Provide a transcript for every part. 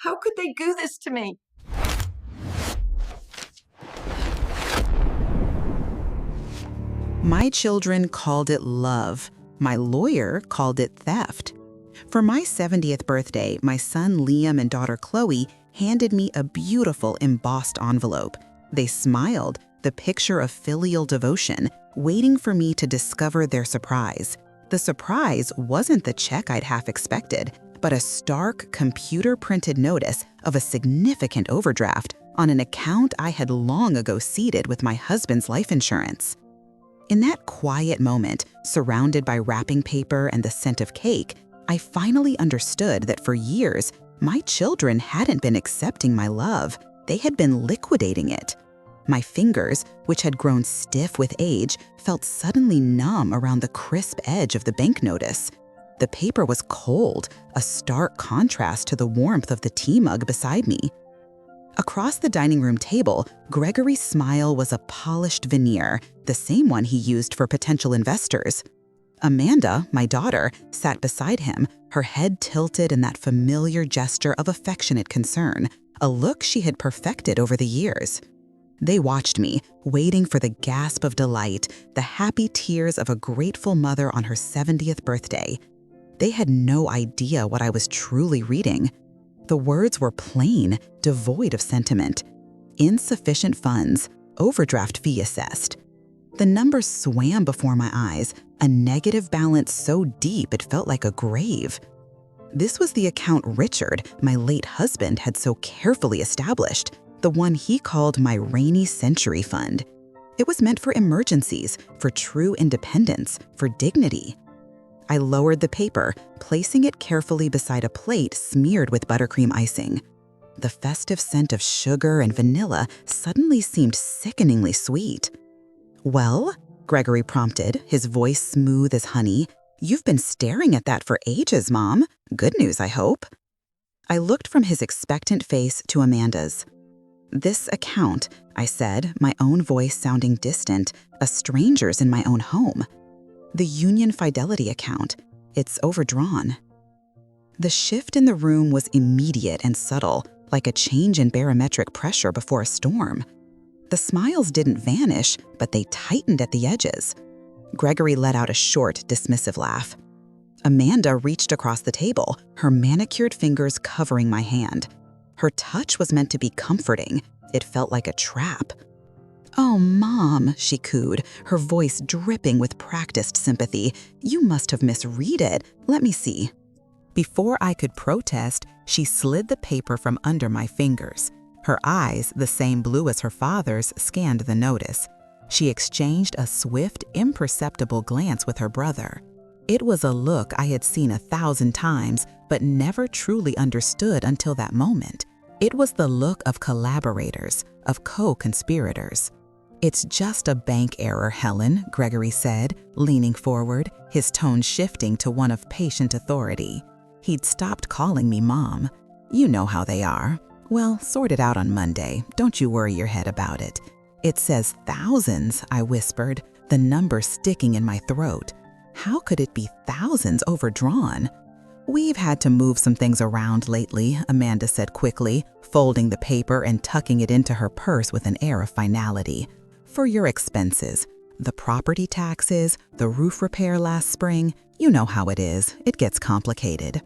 How could they do this to me? My children called it love. My lawyer called it theft. For my 70th birthday, my son Liam and daughter Chloe handed me a beautiful embossed envelope. They smiled, the picture of filial devotion, waiting for me to discover their surprise. The surprise wasn't the check I'd half expected, but a stark, computer-printed notice of a significant overdraft on an account I had long ago seeded with my husband's life insurance. In that quiet moment, surrounded by wrapping paper and the scent of cake, I finally understood that for years, my children hadn't been accepting my love. They had been liquidating it. My fingers, which had grown stiff with age, felt suddenly numb around the crisp edge of the bank notice. The paper was cold, a stark contrast to the warmth of the tea mug beside me. Across the dining room table, Gregory's smile was a polished veneer, the same one he used for potential investors. Amanda, my daughter, sat beside him, her head tilted in that familiar gesture of affectionate concern, a look she had perfected over the years. They watched me, waiting for the gasp of delight, the happy tears of a grateful mother on her 70th birthday. They had no idea what I was truly reading. The words were plain, devoid of sentiment. Insufficient funds, overdraft fee assessed. The numbers swam before my eyes, a negative balance so deep it felt like a grave. This was the account Richard, my late husband, had so carefully established, the one he called my rainy century fund. It was meant for emergencies, for true independence, for dignity. I lowered the paper, placing it carefully beside a plate smeared with buttercream icing. The festive scent of sugar and vanilla suddenly seemed sickeningly sweet. "Well," Gregory prompted, his voice smooth as honey, "you've been staring at that for ages, Mom. Good news, I hope." I looked from his expectant face to Amanda's. "This account," I said, my own voice sounding distant, a stranger's in my own home. "The Union Fidelity account. It's overdrawn." The shift in the room was immediate and subtle, like a change in barometric pressure before a storm. The smiles didn't vanish, but they tightened at the edges. Gregory let out a short, dismissive laugh. Amanda reached across the table, her manicured fingers covering my hand. Her touch was meant to be comforting. It felt like a trap. "Oh, Mom," she cooed, her voice dripping with practiced sympathy. "You must have misread it. Let me see." Before I could protest, she slid the paper from under my fingers. Her eyes, the same blue as her father's, scanned the notice. She exchanged a swift, imperceptible glance with her brother. It was a look I had seen 1,000 times, but never truly understood until that moment. It was the look of collaborators, of co-conspirators. "It's just a bank error, Helen," Gregory said, leaning forward, his tone shifting to one of patient authority. He'd stopped calling me Mom. "You know how they are. Well, sort it out on Monday. Don't you worry your head about it." "It says thousands," I whispered, the number sticking in my throat. How could it be thousands overdrawn? "We've had to move some things around lately," Amanda said quickly, folding the paper and tucking it into her purse with an air of finality. "For your expenses. The property taxes, the roof repair last spring. You know how it is. It gets complicated."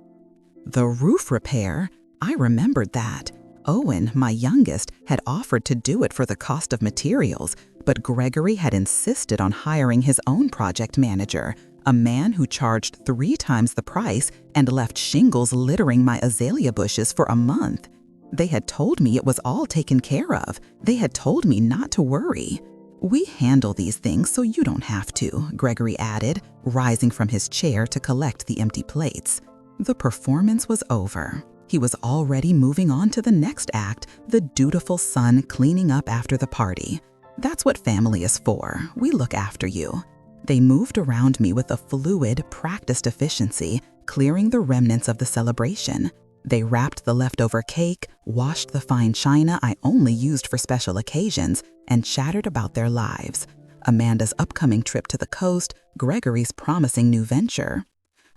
The roof repair? I remembered that. Owen, my youngest, had offered to do it for the cost of materials, but Gregory had insisted on hiring his own project manager, a man who charged 3 times the price and left shingles littering my azalea bushes for a month. They had told me it was all taken care of. They had told me not to worry. "We handle these things so you don't have to," Gregory added, rising from his chair to collect the empty plates. The performance was over. He was already moving on to the next act, the dutiful son cleaning up after the party. "That's what family is for. We look after you." They moved around me with a fluid, practiced efficiency, clearing the remnants of the celebration. They wrapped the leftover cake, washed the fine china I only used for special occasions, and chattered about their lives. Amanda's upcoming trip to the coast, Gregory's promising new venture.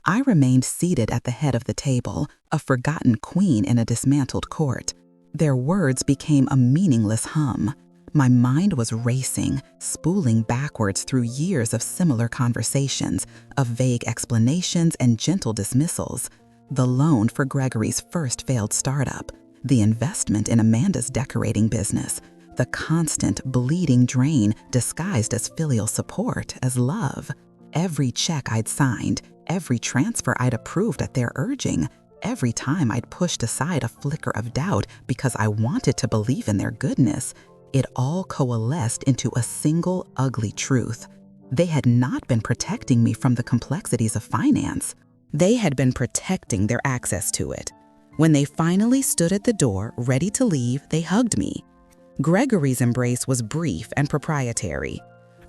I remained seated at the head of the table, a forgotten queen in a dismantled court. Their words became a meaningless hum. My mind was racing, spooling backwards through years of similar conversations, of vague explanations and gentle dismissals. The loan for Gregory's first failed startup, the investment in Amanda's decorating business, the constant bleeding drain disguised as filial support, as love. Every check I'd signed, every transfer I'd approved at their urging, every time I'd pushed aside a flicker of doubt because I wanted to believe in their goodness, it all coalesced into a single ugly truth. They had not been protecting me from the complexities of finance. They had been protecting their access to it. When they finally stood at the door, ready to leave, they hugged me. Gregory's embrace was brief and proprietary.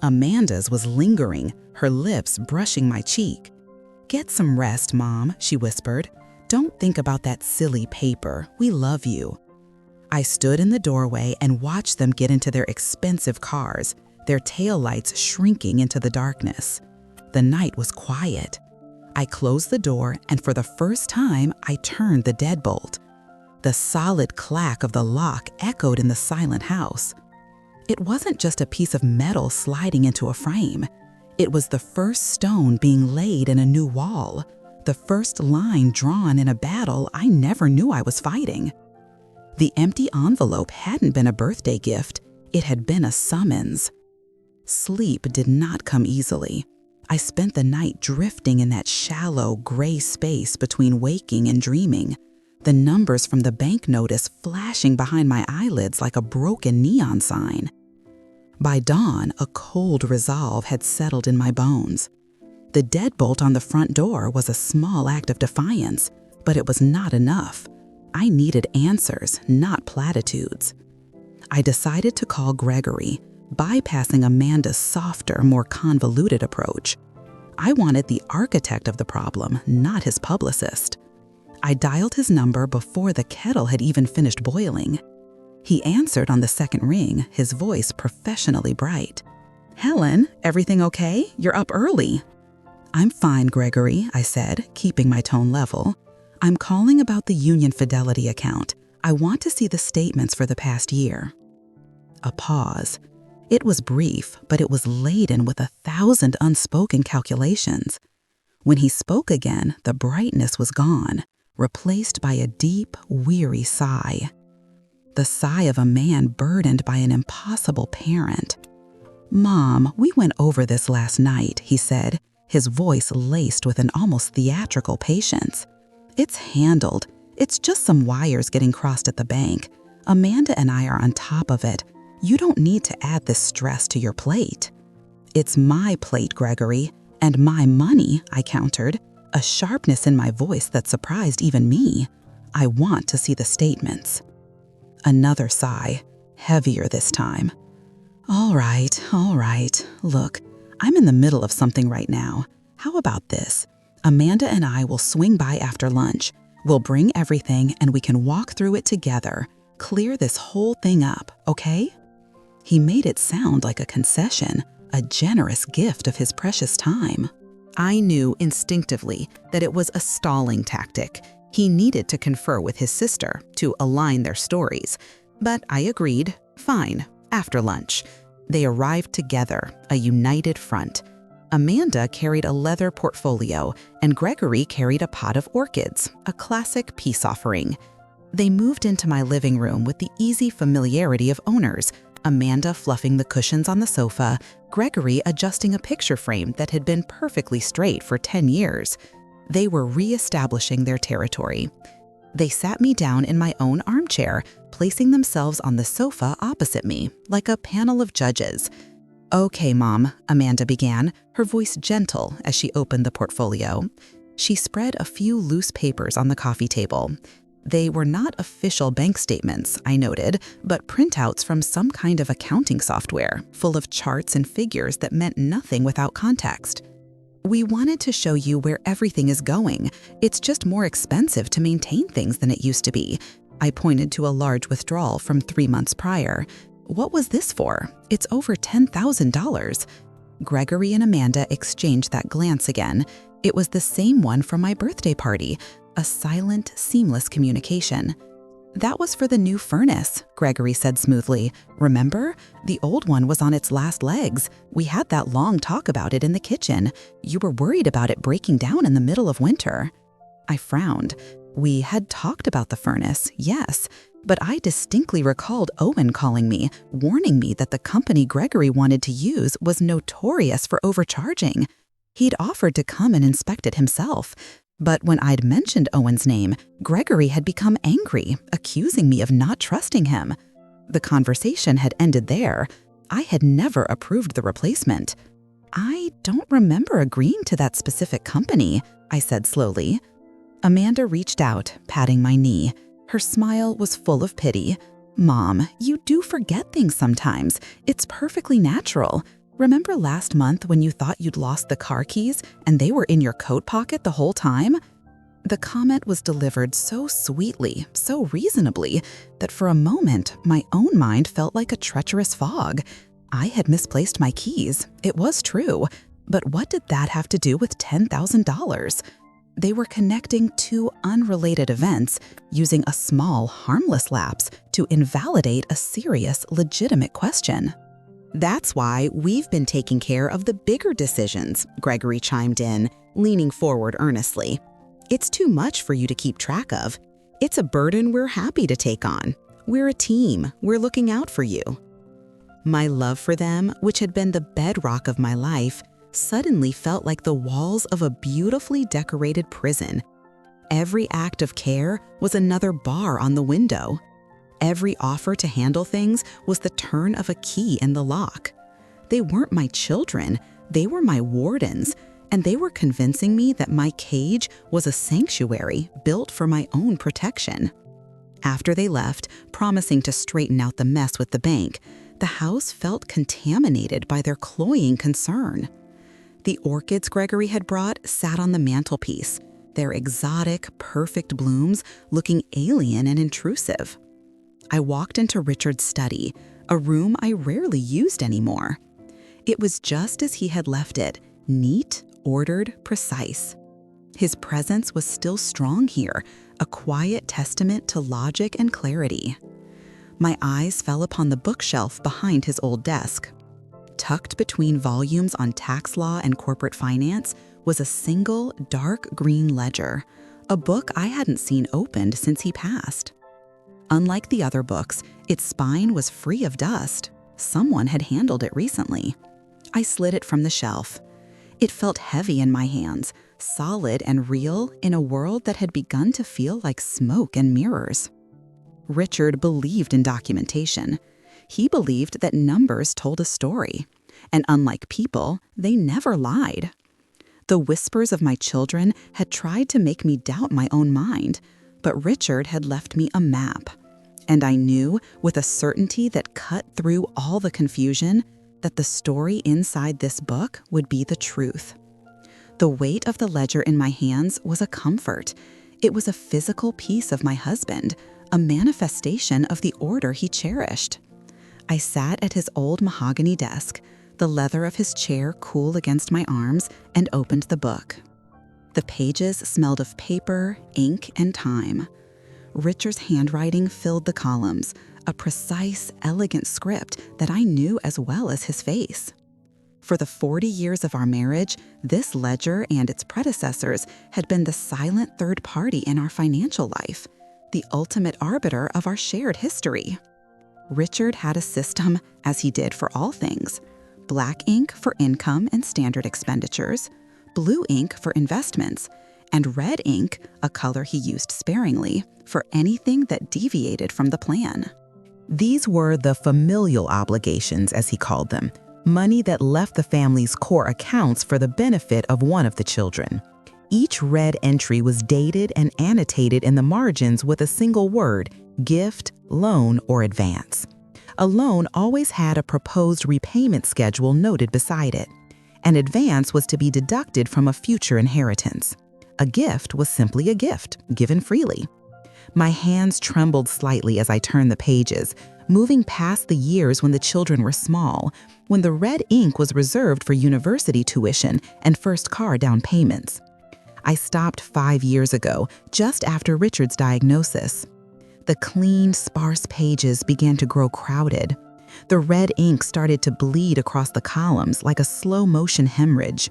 Amanda's was lingering, her lips brushing my cheek. "Get some rest, Mom," she whispered. "Don't think about that silly paper. We love you." I stood in the doorway and watched them get into their expensive cars, their taillights shrinking into the darkness. The night was quiet. I closed the door, and for the first time, I turned the deadbolt. The solid clack of the lock echoed in the silent house. It wasn't just a piece of metal sliding into a frame. It was the first stone being laid in a new wall, the first line drawn in a battle I never knew I was fighting. The empty envelope hadn't been a birthday gift, it had been a summons. Sleep did not come easily. I spent the night drifting in that shallow, gray space between waking and dreaming, the numbers from the bank notice flashing behind my eyelids like a broken neon sign. By dawn, a cold resolve had settled in my bones. The deadbolt on the front door was a small act of defiance, but it was not enough. I needed answers, not platitudes. I decided to call Gregory, bypassing Amanda's softer, more convoluted approach. I wanted the architect of the problem, not his publicist. I dialed his number before the kettle had even finished boiling. He answered on the second ring, his voice professionally bright. "Helen, everything okay? You're up early." "I'm fine, Gregory," I said, keeping my tone level. "I'm calling about the Union Fidelity account. I want to see the statements for the past year." A pause. It was brief, but it was laden with 1,000 unspoken calculations. When he spoke again, the brightness was gone, replaced by a deep, weary sigh. The sigh of a man burdened by an impossible parent. "Mom, we went over this last night," he said, his voice laced with an almost theatrical patience. "It's handled. It's just some wires getting crossed at the bank. Amanda and I are on top of it. You don't need to add this stress to your plate." "It's my plate, Gregory, and my money," I countered, a sharpness in my voice that surprised even me. "I want to see the statements." Another sigh, heavier this time. All right. Look, I'm in the middle of something right now. How about this? Amanda and I will swing by after lunch. We'll bring everything and we can walk through it together, clear this whole thing up, okay?" He made it sound like a concession, a generous gift of his precious time. I knew instinctively that it was a stalling tactic. He needed to confer with his sister to align their stories. But I agreed, fine, after lunch. They arrived together, a united front. Amanda carried a leather portfolio, and Gregory carried a pot of orchids, a classic peace offering. They moved into my living room with the easy familiarity of owners, Amanda fluffing the cushions on the sofa, Gregory adjusting a picture frame that had been perfectly straight for 10 years. They were re-establishing their territory. They sat me down in my own armchair, placing themselves on the sofa opposite me, like a panel of judges. "Okay, Mom," Amanda began, her voice gentle as she opened the portfolio. She spread a few loose papers on the coffee table. They were not official bank statements, I noted, but printouts from some kind of accounting software, full of charts and figures that meant nothing without context. "We wanted to show you where everything is going. It's just more expensive to maintain things than it used to be." I pointed to a large withdrawal from 3 months prior. "What was this for? It's over $10,000. Gregory and Amanda exchanged that glance again. It was the same one from my birthday party, a silent, seamless communication. "That was for the new furnace," Gregory said smoothly. "Remember? The old one was on its last legs. We had that long talk about it in the kitchen. You were worried about it breaking down in the middle of winter." I frowned. We had talked about the furnace, yes, but I distinctly recalled Owen calling me, warning me that the company Gregory wanted to use was notorious for overcharging. He'd offered to come and inspect it himself. But when I'd mentioned Owen's name, Gregory had become angry, accusing me of not trusting him. The conversation had ended there. I had never approved the replacement. "I don't remember agreeing to that specific company," I said slowly. Amanda reached out, patting my knee. Her smile was full of pity. "Mom, you do forget things sometimes. It's perfectly natural. Remember last month when you thought you'd lost the car keys and they were in your coat pocket the whole time?" The comment was delivered so sweetly, so reasonably, that for a moment my own mind felt like a treacherous fog. I had misplaced my keys. It was true. But what did that have to do with $10,000? They were connecting two unrelated events, using a small, harmless lapse to invalidate a serious, legitimate question. "That's why we've been taking care of the bigger decisions," Gregory chimed in, leaning forward earnestly. "It's too much for you to keep track of. It's a burden we're happy to take on. We're a team. We're looking out for you." My love for them, which had been the bedrock of my life, suddenly felt like the walls of a beautifully decorated prison. Every act of care was another bar on the window. Every offer to handle things was the turn of a key in the lock. They weren't my children, they were my wardens, and they were convincing me that my cage was a sanctuary built for my own protection. After they left, promising to straighten out the mess with the bank, the house felt contaminated by their cloying concern. The orchids Gregory had brought sat on the mantelpiece, their exotic, perfect blooms looking alien and intrusive. I walked into Richard's study, a room I rarely used anymore. It was just as he had left it, neat, ordered, precise. His presence was still strong here, a quiet testament to logic and clarity. My eyes fell upon the bookshelf behind his old desk. Tucked between volumes on tax law and corporate finance was a single, dark green ledger, a book I hadn't seen opened since he passed. Unlike the other books, its spine was free of dust. Someone had handled it recently. I slid it from the shelf. It felt heavy in my hands, solid and real in a world that had begun to feel like smoke and mirrors. Richard believed in documentation. He believed that numbers told a story, and unlike people, they never lied. The whispers of my children had tried to make me doubt my own mind, but Richard had left me a map. And I knew, with a certainty that cut through all the confusion, that the story inside this book would be the truth. The weight of the ledger in my hands was a comfort. It was a physical piece of my husband, a manifestation of the order he cherished. I sat at his old mahogany desk, the leather of his chair cool against my arms, and opened the book. The pages smelled of paper, ink, and time. Richard's handwriting filled the columns, a precise, elegant script that I knew as well as his face. For the 40 years of our marriage, this ledger and its predecessors had been the silent third party in our financial life, the ultimate arbiter of our shared history. Richard had a system, as he did for all things: black ink for income and standard expenditures, blue ink for investments, and red ink, a color he used sparingly, for anything that deviated from the plan. These were the familial obligations, as he called them, money that left the family's core accounts for the benefit of one of the children. Each red entry was dated and annotated in the margins with a single word: gift, loan, or advance. A loan always had a proposed repayment schedule noted beside it. An advance was to be deducted from a future inheritance. A gift was simply a gift, given freely. My hands trembled slightly as I turned the pages, moving past the years when the children were small, when the red ink was reserved for university tuition and first car down payments. I stopped 5 years ago, just after Richard's diagnosis. The clean, sparse pages began to grow crowded. The red ink started to bleed across the columns like a slow-motion hemorrhage.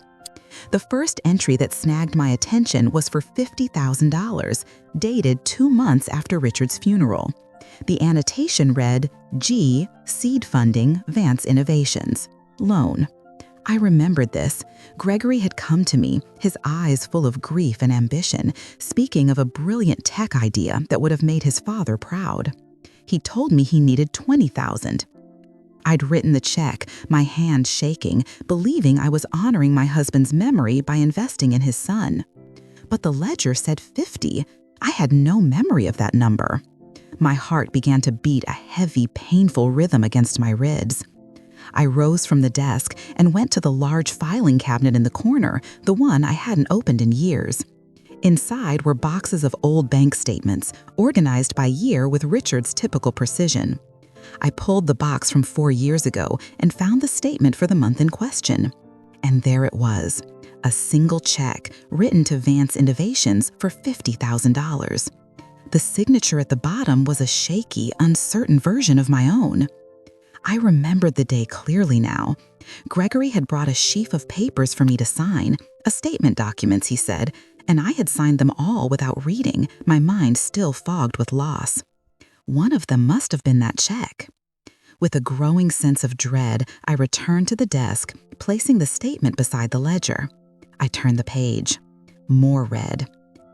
The first entry that snagged my attention was for $50,000, dated 2 months after Richard's funeral. The annotation read, G, Seed Funding, Vance Innovations, Loan. I remembered this. Gregory had come to me, his eyes full of grief and ambition, speaking of a brilliant tech idea that would have made his father proud. He told me he needed $20,000. I'd written the check, my hand shaking, believing I was honoring my husband's memory by investing in his son. But the ledger said 50. I had no memory of that number. My heart began to beat a heavy, painful rhythm against my ribs. I rose from the desk and went to the large filing cabinet in the corner, the one I hadn't opened in years. Inside were boxes of old bank statements, organized by year with Richard's typical precision. I pulled the box from 4 years ago and found the statement for the month in question. And there it was, a single check written to Vance Innovations for $50,000. The signature at the bottom was a shaky, uncertain version of my own. I remembered the day clearly now. Gregory had brought a sheaf of papers for me to sign, a statement documents, he said, and I had signed them all without reading, my mind still fogged with loss. One of them must have been that check. With a growing sense of dread, I returned to the desk, placing the statement beside the ledger. I turned the page. More red.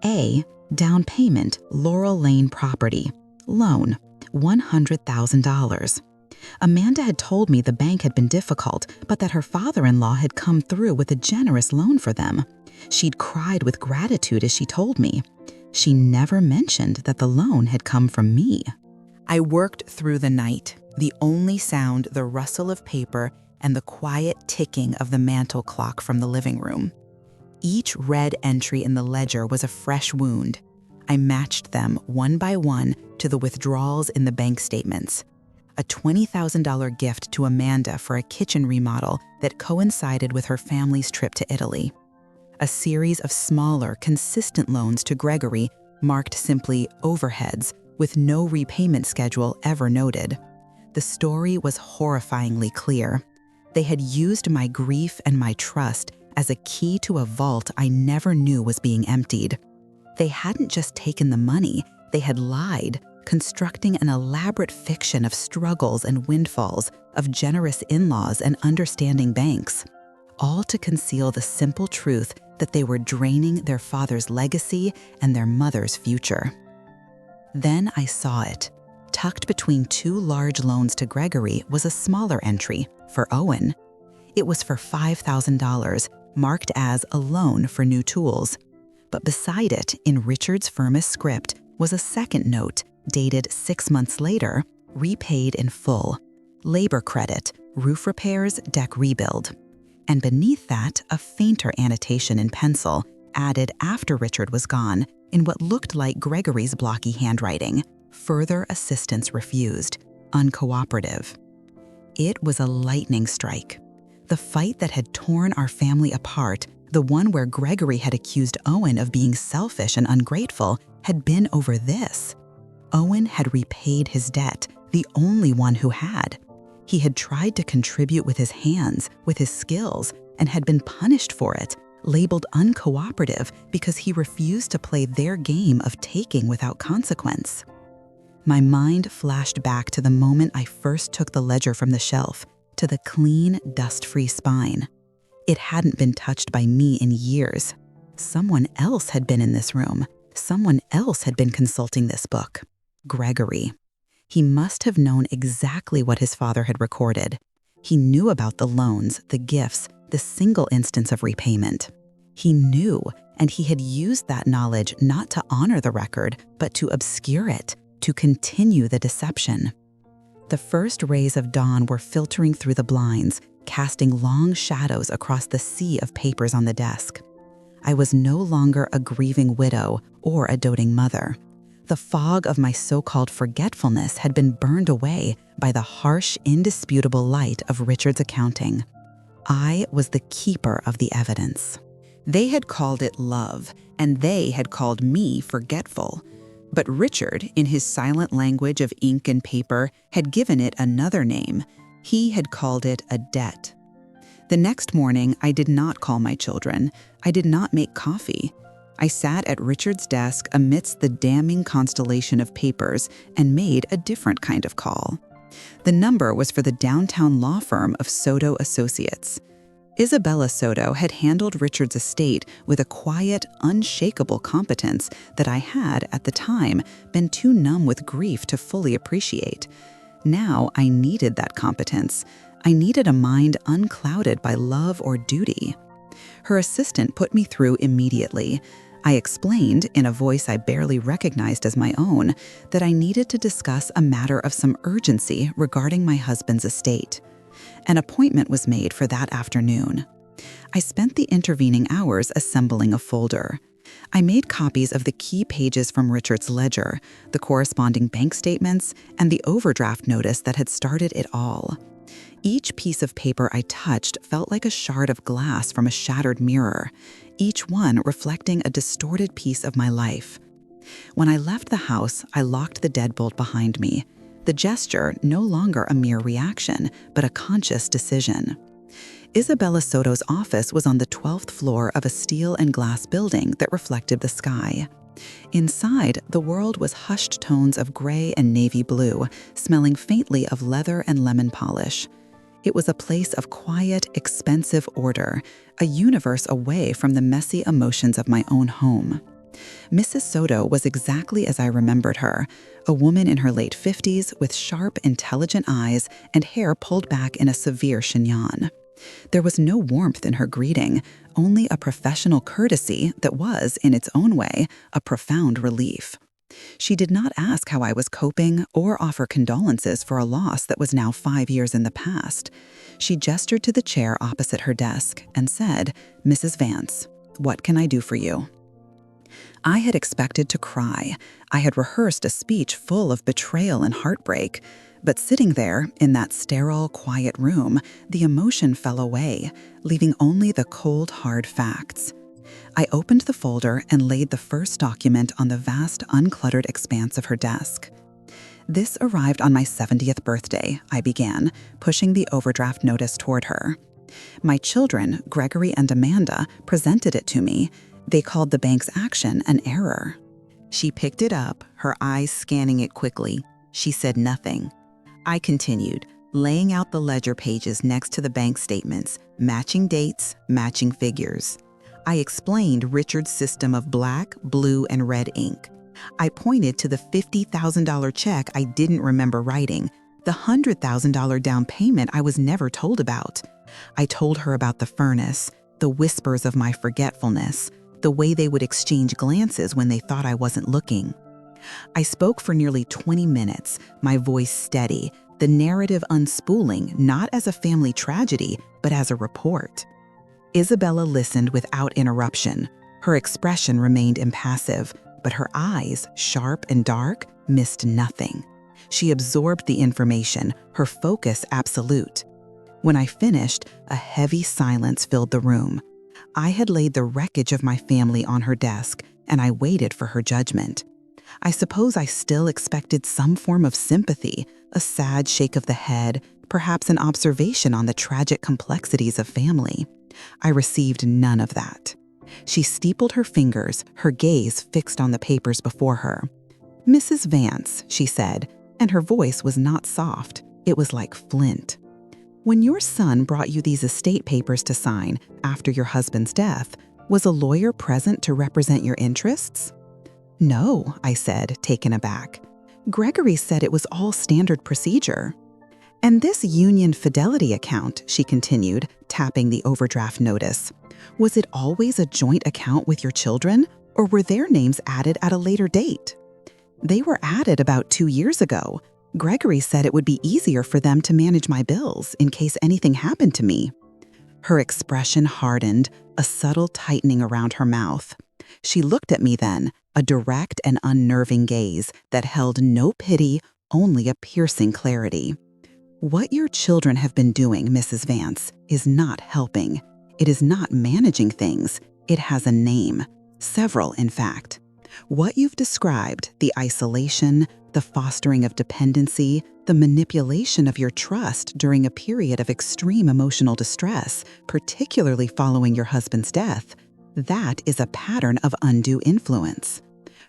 A, down payment, Laurel Lane property. Loan, $100,000. Amanda had told me the bank had been difficult, but that her father-in-law had come through with a generous loan for them. She'd cried with gratitude as she told me. She never mentioned that the loan had come from me. I worked through the night, the only sound the rustle of paper and the quiet ticking of the mantel clock from the living room. Each red entry in the ledger was a fresh wound. I matched them one by one to the withdrawals in the bank statements. A $20,000 gift to Amanda for a kitchen remodel that coincided with her family's trip to Italy. A series of smaller, consistent loans to Gregory marked simply overheads, with no repayment schedule ever noted. The story was horrifyingly clear. They had used my grief and my trust as a key to a vault I never knew was being emptied. They hadn't just taken the money, they had lied, constructing an elaborate fiction of struggles and windfalls, of generous in-laws and understanding banks, all to conceal the simple truth that they were draining their father's legacy and their mother's future. Then I saw it. Tucked between 2 large loans to Gregory was a smaller entry, for Owen. It was for $5,000, marked as a loan for new tools. But beside it, in Richard's firmest script, was a second note, dated 6 months later, repaid in full. Labor credit, roof repairs, deck rebuild. And beneath that, a fainter annotation in pencil, added after Richard was gone, in what looked like Gregory's blocky handwriting. Further assistance refused. Uncooperative. It was a lightning strike. The fight that had torn our family apart, the one where Gregory had accused Owen of being selfish and ungrateful, had been over this. Owen had repaid his debt, the only one who had. He had tried to contribute with his hands, with his skills, and had been punished for it, labeled uncooperative because he refused to play their game of taking without consequence. My mind flashed back to the moment I first took the ledger from the shelf, to the clean, dust-free spine. It hadn't been touched by me in years. Someone else had been in this room. Someone else had been consulting this book. Gregory. He must have known exactly what his father had recorded. He knew about the loans, the gifts, the single instance of repayment. He knew, and he had used that knowledge not to honor the record, but to obscure it, to continue the deception. The first rays of dawn were filtering through the blinds, casting long shadows across the sea of papers on the desk. I was no longer a grieving widow or a doting mother. The fog of my so-called forgetfulness had been burned away by the harsh, indisputable light of Richard's accounting. I was the keeper of the evidence. They had called it love, and they had called me forgetful. But Richard, in his silent language of ink and paper, had given it another name. He had called it a debt. The next morning, I did not call my children. I did not make coffee. I sat at Richard's desk amidst the damning constellation of papers and made a different kind of call. The number was for the downtown law firm of Soto Associates. Isabella Soto had handled Richard's estate with a quiet, unshakable competence that I had, at the time, been too numb with grief to fully appreciate. Now I needed that competence. I needed a mind unclouded by love or duty. Her assistant put me through immediately. I explained, in a voice I barely recognized as my own, that I needed to discuss a matter of some urgency regarding my husband's estate. An appointment was made for that afternoon. I spent the intervening hours assembling a folder. I made copies of the key pages from Richard's ledger, the corresponding bank statements, and the overdraft notice that had started it all. Each piece of paper I touched felt like a shard of glass from a shattered mirror, each one reflecting a distorted piece of my life. When I left the house, I locked the deadbolt behind me. The gesture no longer a mere reaction, but a conscious decision. Isabella Soto's office was on the 12th floor of a steel and glass building that reflected the sky. Inside, the world was hushed tones of gray and navy blue, smelling faintly of leather and lemon polish. It was a place of quiet, expensive order, a universe away from the messy emotions of my own home. Mrs. Soto was exactly as I remembered her, a woman in her late 50s with sharp, intelligent eyes and hair pulled back in a severe chignon. There was no warmth in her greeting, only a professional courtesy that was, in its own way, a profound relief. She did not ask how I was coping or offer condolences for a loss that was now 5 years in the past. She gestured to the chair opposite her desk and said, "Mrs. Vance, what can I do for you?" I had expected to cry. I had rehearsed a speech full of betrayal and heartbreak. But sitting there, in that sterile, quiet room, the emotion fell away, leaving only the cold, hard facts. I opened the folder and laid the first document on the vast, uncluttered expanse of her desk. "This arrived on my 70th birthday," I began, pushing the overdraft notice toward her. "My children, Gregory and Amanda, presented it to me. They called the bank's action an error." She picked it up, her eyes scanning it quickly. She said nothing. I continued, laying out the ledger pages next to the bank statements, matching dates, matching figures. I explained Richard's system of black, blue, and red ink. I pointed to the $50,000 check I didn't remember writing, the $100,000 down payment I was never told about. I told her about the furnace, the whispers of my forgetfulness, the way they would exchange glances when they thought I wasn't looking. I spoke for nearly 20 minutes, my voice steady, the narrative unspooling not as a family tragedy, but as a report. Isabella listened without interruption. Her expression remained impassive, but her eyes, sharp and dark, missed nothing. She absorbed the information, her focus absolute. When I finished, a heavy silence filled the room. I had laid the wreckage of my family on her desk, and I waited for her judgment. I suppose I still expected some form of sympathy, a sad shake of the head, perhaps an observation on the tragic complexities of family. I received none of that. She steepled her fingers, her gaze fixed on the papers before her. "Mrs. Vance," she said, and her voice was not soft. It was like flint. "When your son brought you these estate papers to sign after your husband's death, was a lawyer present to represent your interests?" "No," I said, taken aback. "Gregory said it was all standard procedure." "And this Union Fidelity account," she continued, tapping the overdraft notice, "was it always a joint account with your children, or were their names added at a later date?" "They were added about 2 years ago. Gregory said it would be easier for them to manage my bills in case anything happened to me." Her expression hardened, a subtle tightening around her mouth. She looked at me then, a direct and unnerving gaze that held no pity, only a piercing clarity. "What your children have been doing, Mrs. Vance, is not helping. It is not managing things. It has a name, several in fact. What you've described, the isolation, the fostering of dependency, the manipulation of your trust during a period of extreme emotional distress, particularly following your husband's death, that is a pattern of undue influence.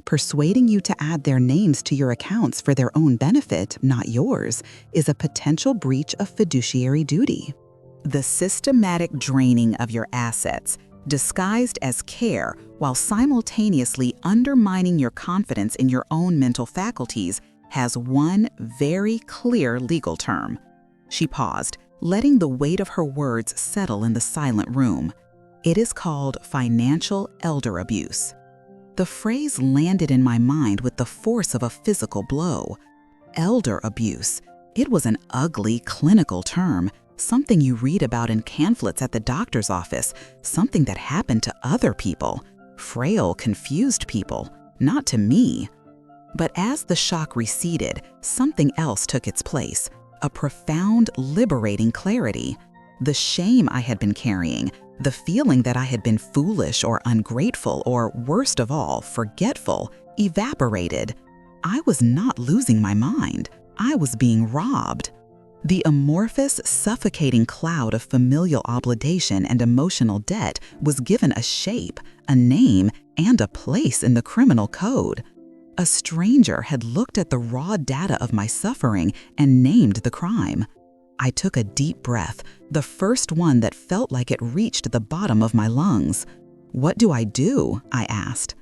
Persuading you to add their names to your accounts for their own benefit, not yours, is a potential breach of fiduciary duty. The systematic draining of your assets, disguised as care while simultaneously undermining your confidence in your own mental faculties, has one very clear legal term. She paused, letting the weight of her words settle in the silent room. It is called financial elder abuse. The phrase landed in my mind with the force of a physical blow. Elder abuse. It was an ugly clinical term, something you read about in pamphlets at the doctor's office, something that happened to other people, frail, confused people, not to me. But as the shock receded, something else took its place, a profound, liberating clarity. The shame I had been carrying, the feeling that I had been foolish or ungrateful or, worst of all, forgetful, evaporated. I was not losing my mind. I was being robbed. The amorphous, suffocating cloud of familial obligation and emotional debt was given a shape, a name, and a place in the criminal code. A stranger had looked at the raw data of my suffering and named the crime. I took a deep breath, the first one that felt like it reached the bottom of my lungs. "What do I do?" I asked.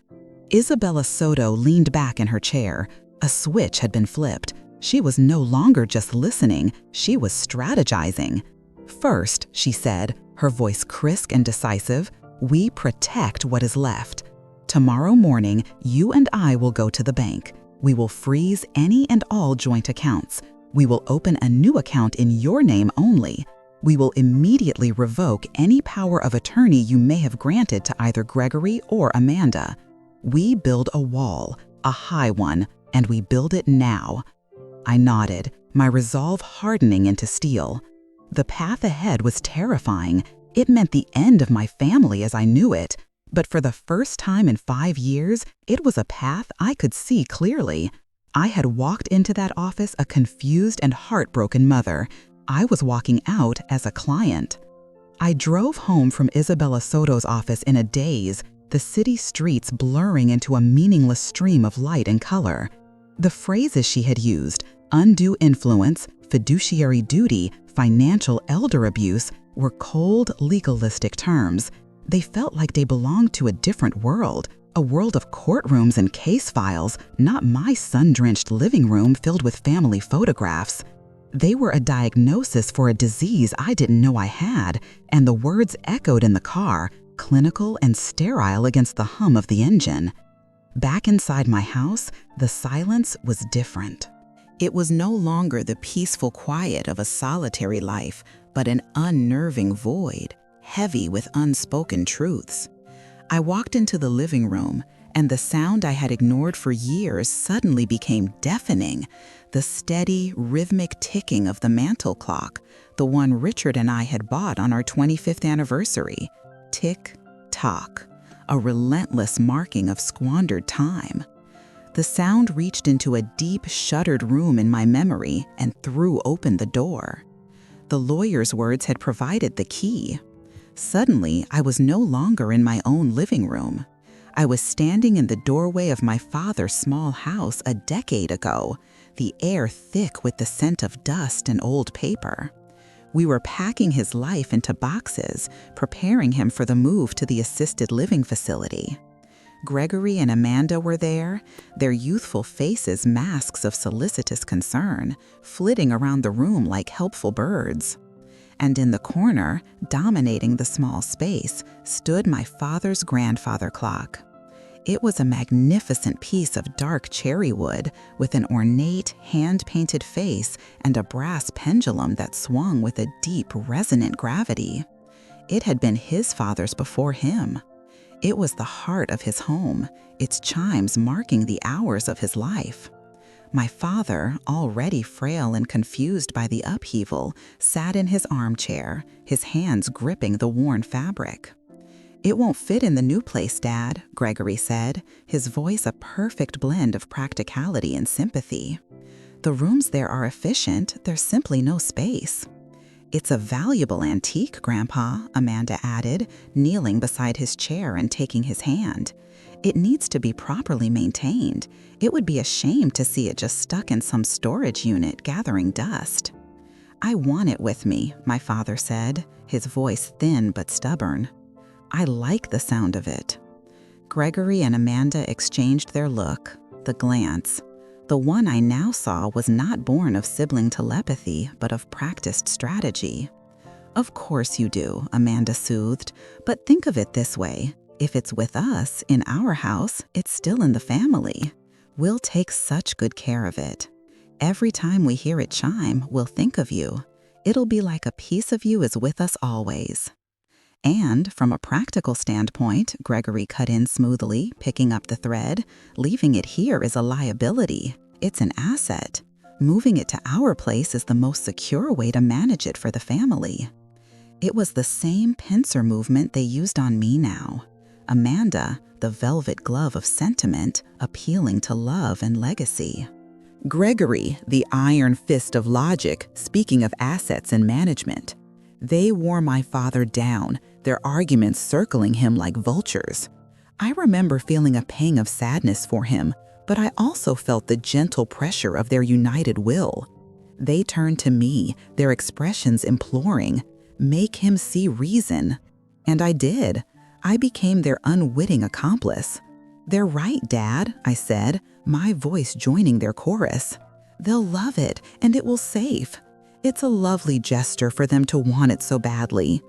Isabella Soto leaned back in her chair. A switch had been flipped. She was no longer just listening, she was strategizing. "First," she said, her voice crisp and decisive, "we protect what is left. Tomorrow morning, you and I will go to the bank. We will freeze any and all joint accounts. We will open a new account in your name only. We will immediately revoke any power of attorney you may have granted to either Gregory or Amanda. We build a wall, a high one, and we build it now." I nodded, my resolve hardening into steel. The path ahead was terrifying. It meant the end of my family as I knew it. But for the first time in 5 years, it was a path I could see clearly. I had walked into that office a confused and heartbroken mother. I was walking out as a client. I drove home from Isabella Soto's office in a daze, the city streets blurring into a meaningless stream of light and color. The phrases she had used, undue influence, fiduciary duty, financial elder abuse, were cold, legalistic terms. They felt like they belonged to a different world, a world of courtrooms and case files, not my sun-drenched living room filled with family photographs. They were a diagnosis for a disease I didn't know I had, and the words echoed in the car, clinical and sterile against the hum of the engine. Back inside my house, the silence was different. It was no longer the peaceful quiet of a solitary life, but an unnerving void, heavy with unspoken truths. I walked into the living room, and the sound I had ignored for years suddenly became deafening. The steady, rhythmic ticking of the mantel clock, the one Richard and I had bought on our 25th anniversary. Tick-tock. A relentless marking of squandered time. The sound reached into a deep, shuttered room in my memory and threw open the door. The lawyer's words had provided the key. Suddenly, I was no longer in my own living room. I was standing in the doorway of my father's small house a decade ago, the air thick with the scent of dust and old paper. We were packing his life into boxes, preparing him for the move to the assisted living facility. Gregory and Amanda were there, their youthful faces masks of solicitous concern, flitting around the room like helpful birds. And in the corner, dominating the small space, stood my father's grandfather clock. It was a magnificent piece of dark cherry wood with an ornate, hand-painted face and a brass pendulum that swung with a deep, resonant gravity. It had been his father's before him. It was the heart of his home, its chimes marking the hours of his life. My father, already frail and confused by the upheaval, sat in his armchair, his hands gripping the worn fabric. "It won't fit in the new place, Dad," Gregory said, his voice a perfect blend of practicality and sympathy. "The rooms there are efficient, there's simply no space." "It's a valuable antique, Grandpa," Amanda added, kneeling beside his chair and taking his hand. "It needs to be properly maintained. It would be a shame to see it just stuck in some storage unit gathering dust." "I want it with me," my father said, his voice thin but stubborn. "I like the sound of it." Gregory and Amanda exchanged their look, the glance. The one I now saw was not born of sibling telepathy, but of practiced strategy. "Of course you do," Amanda soothed, "but think of it this way. If it's with us, in our house, it's still in the family. We'll take such good care of it. Every time we hear it chime, we'll think of you. It'll be like a piece of you is with us always." "And from a practical standpoint," Gregory cut in smoothly, picking up the thread, "leaving it here is a liability. It's an asset. Moving it to our place is the most secure way to manage it for the family." It was the same pincer movement they used on me now. Amanda, the velvet glove of sentiment, appealing to love and legacy. Gregory, the iron fist of logic, speaking of assets and management. They wore my father down, their arguments circling him like vultures. I remember feeling a pang of sadness for him, but I also felt the gentle pressure of their united will. They turned to me, their expressions imploring, "Make him see reason." And I did. I became their unwitting accomplice. "They're right, Dad," I said, my voice joining their chorus. "They'll love it, and it will save. It's a lovely gesture for them to want it so badly."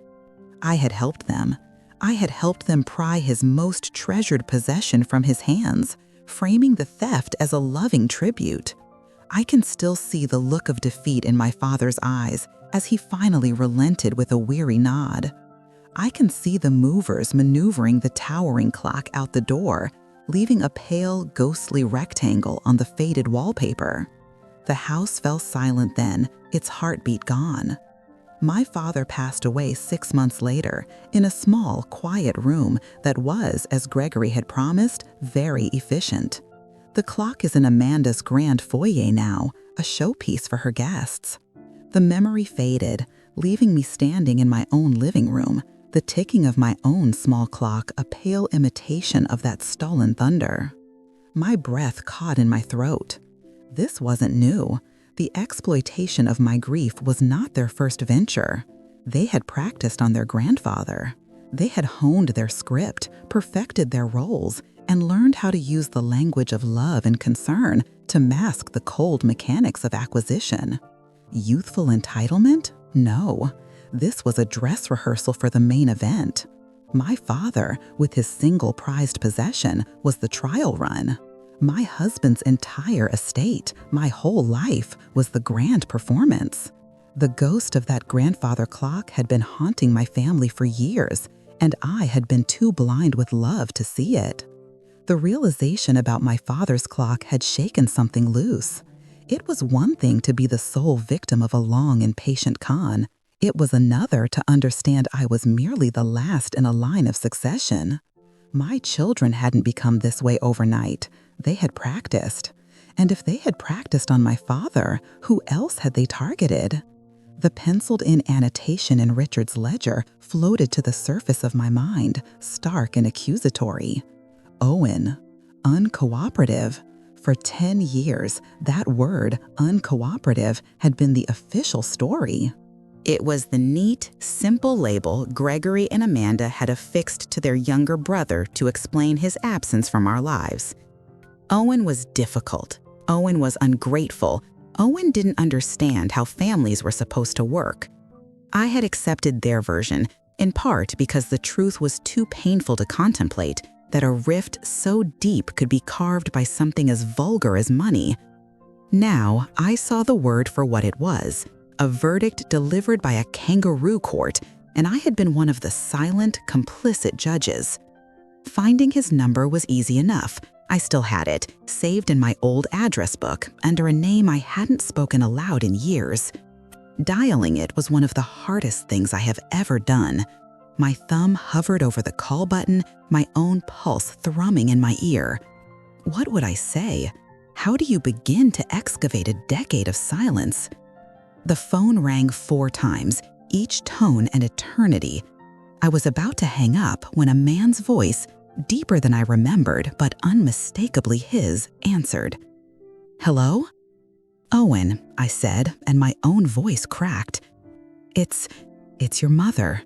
I had helped them. I had helped them pry his most treasured possession from his hands, framing the theft as a loving tribute. I can still see the look of defeat in my father's eyes as he finally relented with a weary nod. I can see the movers maneuvering the towering clock out the door, leaving a pale, ghostly rectangle on the faded wallpaper. The house fell silent then, its heartbeat gone. My father passed away 6 months later in a small, quiet room that was, as Gregory had promised, very efficient. The clock is in Amanda's grand foyer now, a showpiece for her guests. The memory faded, leaving me standing in my own living room, the ticking of my own small clock a pale imitation of that stolen thunder. My breath caught in my throat. This wasn't new. The exploitation of my grief was not their first venture. They had practiced on their grandfather. They had honed their script, perfected their roles, and learned how to use the language of love and concern to mask the cold mechanics of acquisition. Youthful entitlement? No. This was a dress rehearsal for the main event. My father, with his single prized possession, was the trial run. My husband's entire estate, my whole life, was the grand performance. The ghost of that grandfather clock had been haunting my family for years, and I had been too blind with love to see it. The realization about my father's clock had shaken something loose. It was one thing to be the sole victim of a long and patient con. It was another to understand I was merely the last in a line of succession. My children hadn't become this way overnight. They had practiced. And if they had practiced on my father, who else had they targeted? The penciled-in annotation in Richard's ledger floated to the surface of my mind, stark and accusatory. Owen, uncooperative. For 10 years, that word, uncooperative, had been the official story. It was the neat, simple label Gregory and Amanda had affixed to their younger brother to explain his absence from our lives. Owen was difficult. Owen was ungrateful. Owen didn't understand how families were supposed to work. I had accepted their version, in part because the truth was too painful to contemplate, that a rift so deep could be carved by something as vulgar as money. Now, I saw the word for what it was, a verdict delivered by a kangaroo court, and I had been one of the silent, complicit judges. Finding his number was easy enough. I still had it, saved in my old address book, under a name I hadn't spoken aloud in years. Dialing it was one of the hardest things I have ever done. My thumb hovered over the call button, my own pulse thrumming in my ear. What would I say? How do you begin to excavate a decade of silence? The phone rang 4 times, each tone an eternity. I was about to hang up when a man's voice, deeper than I remembered but unmistakably his, answered. "Hello?" "Owen," I said, and my own voice cracked. It's your mother."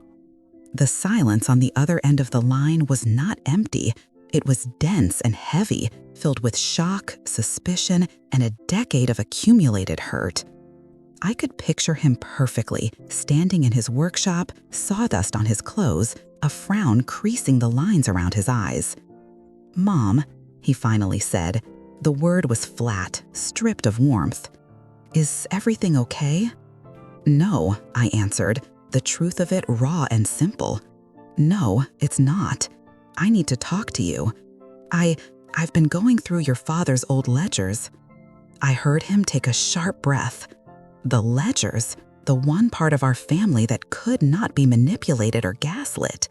The silence on the other end of the line was not empty. It was dense and heavy, filled with shock, suspicion, and a decade of accumulated hurt. I could picture him perfectly, standing in his workshop, sawdust on his clothes, a frown creasing the lines around his eyes. "Mom," he finally said. The word was flat, stripped of warmth. "Is everything okay?" "No," I answered, the truth of it raw and simple. "No, it's not. I need to talk to you. I've been going through your father's old ledgers." I heard him take a sharp breath. The ledgers, the one part of our family that could not be manipulated or gaslit.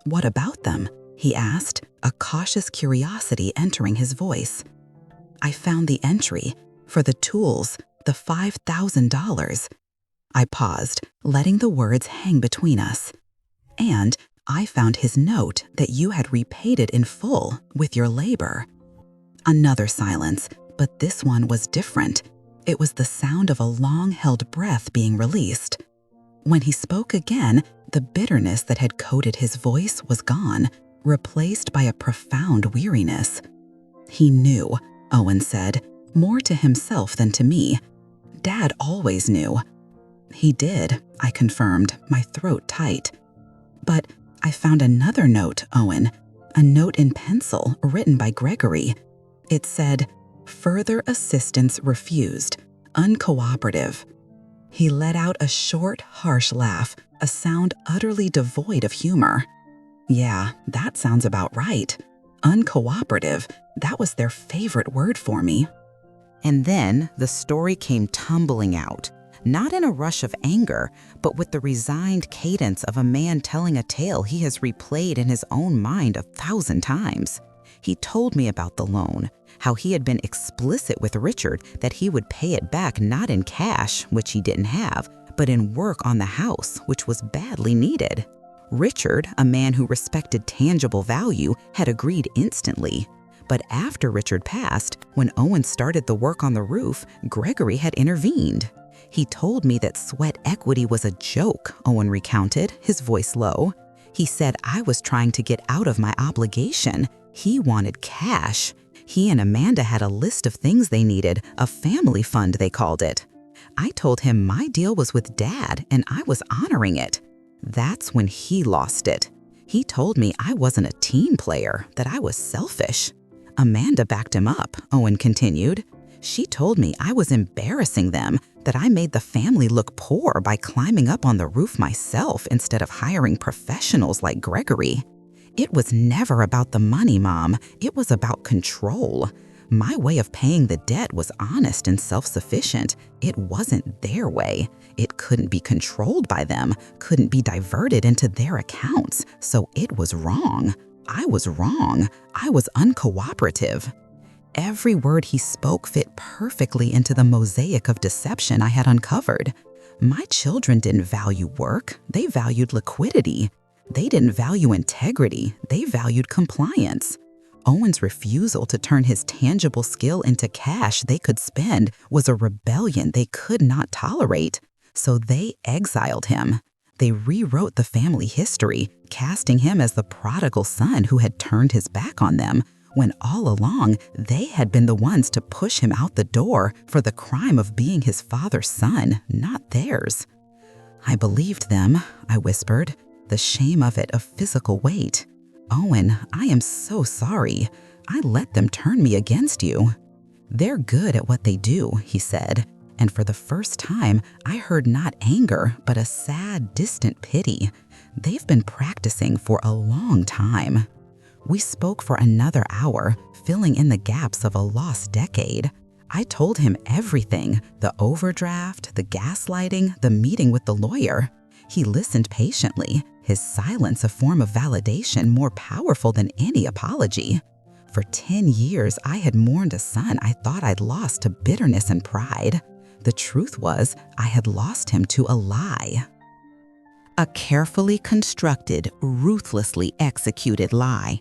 "What about them?" he asked, a cautious curiosity entering his voice. "I found the entry for the tools, the $5,000. I paused, letting the words hang between us. "And I found his note that you had repaid it in full with your labor." Another silence, but this one was different. It was the sound of a long-held breath being released. When he spoke again, the bitterness that had coated his voice was gone, replaced by a profound weariness. "He knew," Owen said, more to himself than to me. "Dad always knew." "He did," I confirmed, my throat tight. "But I found another note, Owen, a note in pencil written by Gregory. It said, 'Further assistance refused, uncooperative.'" He let out a short, harsh laugh, a sound utterly devoid of humor. "Yeah, that sounds about right. Uncooperative, that was their favorite word for me." And then the story came tumbling out, not in a rush of anger, but with the resigned cadence of a man telling a tale he has replayed in his own mind 1,000 times. He told me about the loan, how he had been explicit with Richard that he would pay it back not in cash, which he didn't have, but in work on the house, which was badly needed. Richard, a man who respected tangible value, had agreed instantly. But after Richard passed, when Owen started the work on the roof, Gregory had intervened. "He told me that sweat equity was a joke," Owen recounted, his voice low. "He said I was trying to get out of my obligation. He wanted cash. He and Amanda had a list of things they needed, a family fund they called it. I told him my deal was with Dad and I was honoring it. That's when he lost it. He told me I wasn't a team player, that I was selfish. Amanda backed him up," Owen continued. "She told me I was embarrassing them, that I made the family look poor by climbing up on the roof myself instead of hiring professionals like Gregory. It was never about the money, Mom. It was about control. My way of paying the debt was honest and self-sufficient. It wasn't their way. It couldn't be controlled by them, couldn't be diverted into their accounts, so it was wrong. I was wrong. I was uncooperative." Every word he spoke fit perfectly into the mosaic of deception I had uncovered. My children didn't value work. They valued liquidity. They didn't value integrity. They valued compliance. Owen's refusal to turn his tangible skill into cash they could spend was a rebellion they could not tolerate. So they exiled him. They rewrote the family history, casting him as the prodigal son who had turned his back on them, when all along they had been the ones to push him out the door for the crime of being his father's son, not theirs. "I believed them," I whispered, the shame of it a physical weight. "Owen, I am so sorry. I let them turn me against you." "They're good at what they do," he said, and for the first time I heard not anger, but a sad, distant pity. "They've been practicing for a long time." We spoke for another hour, filling in the gaps of a lost decade. I told him everything, the overdraft, the gaslighting, the meeting with the lawyer. He listened patiently, His silence a form of validation more powerful than any apology. For 10 years, I had mourned a son I thought I'd lost to bitterness and pride. The truth was, I had lost him to a lie. A carefully constructed, ruthlessly executed lie.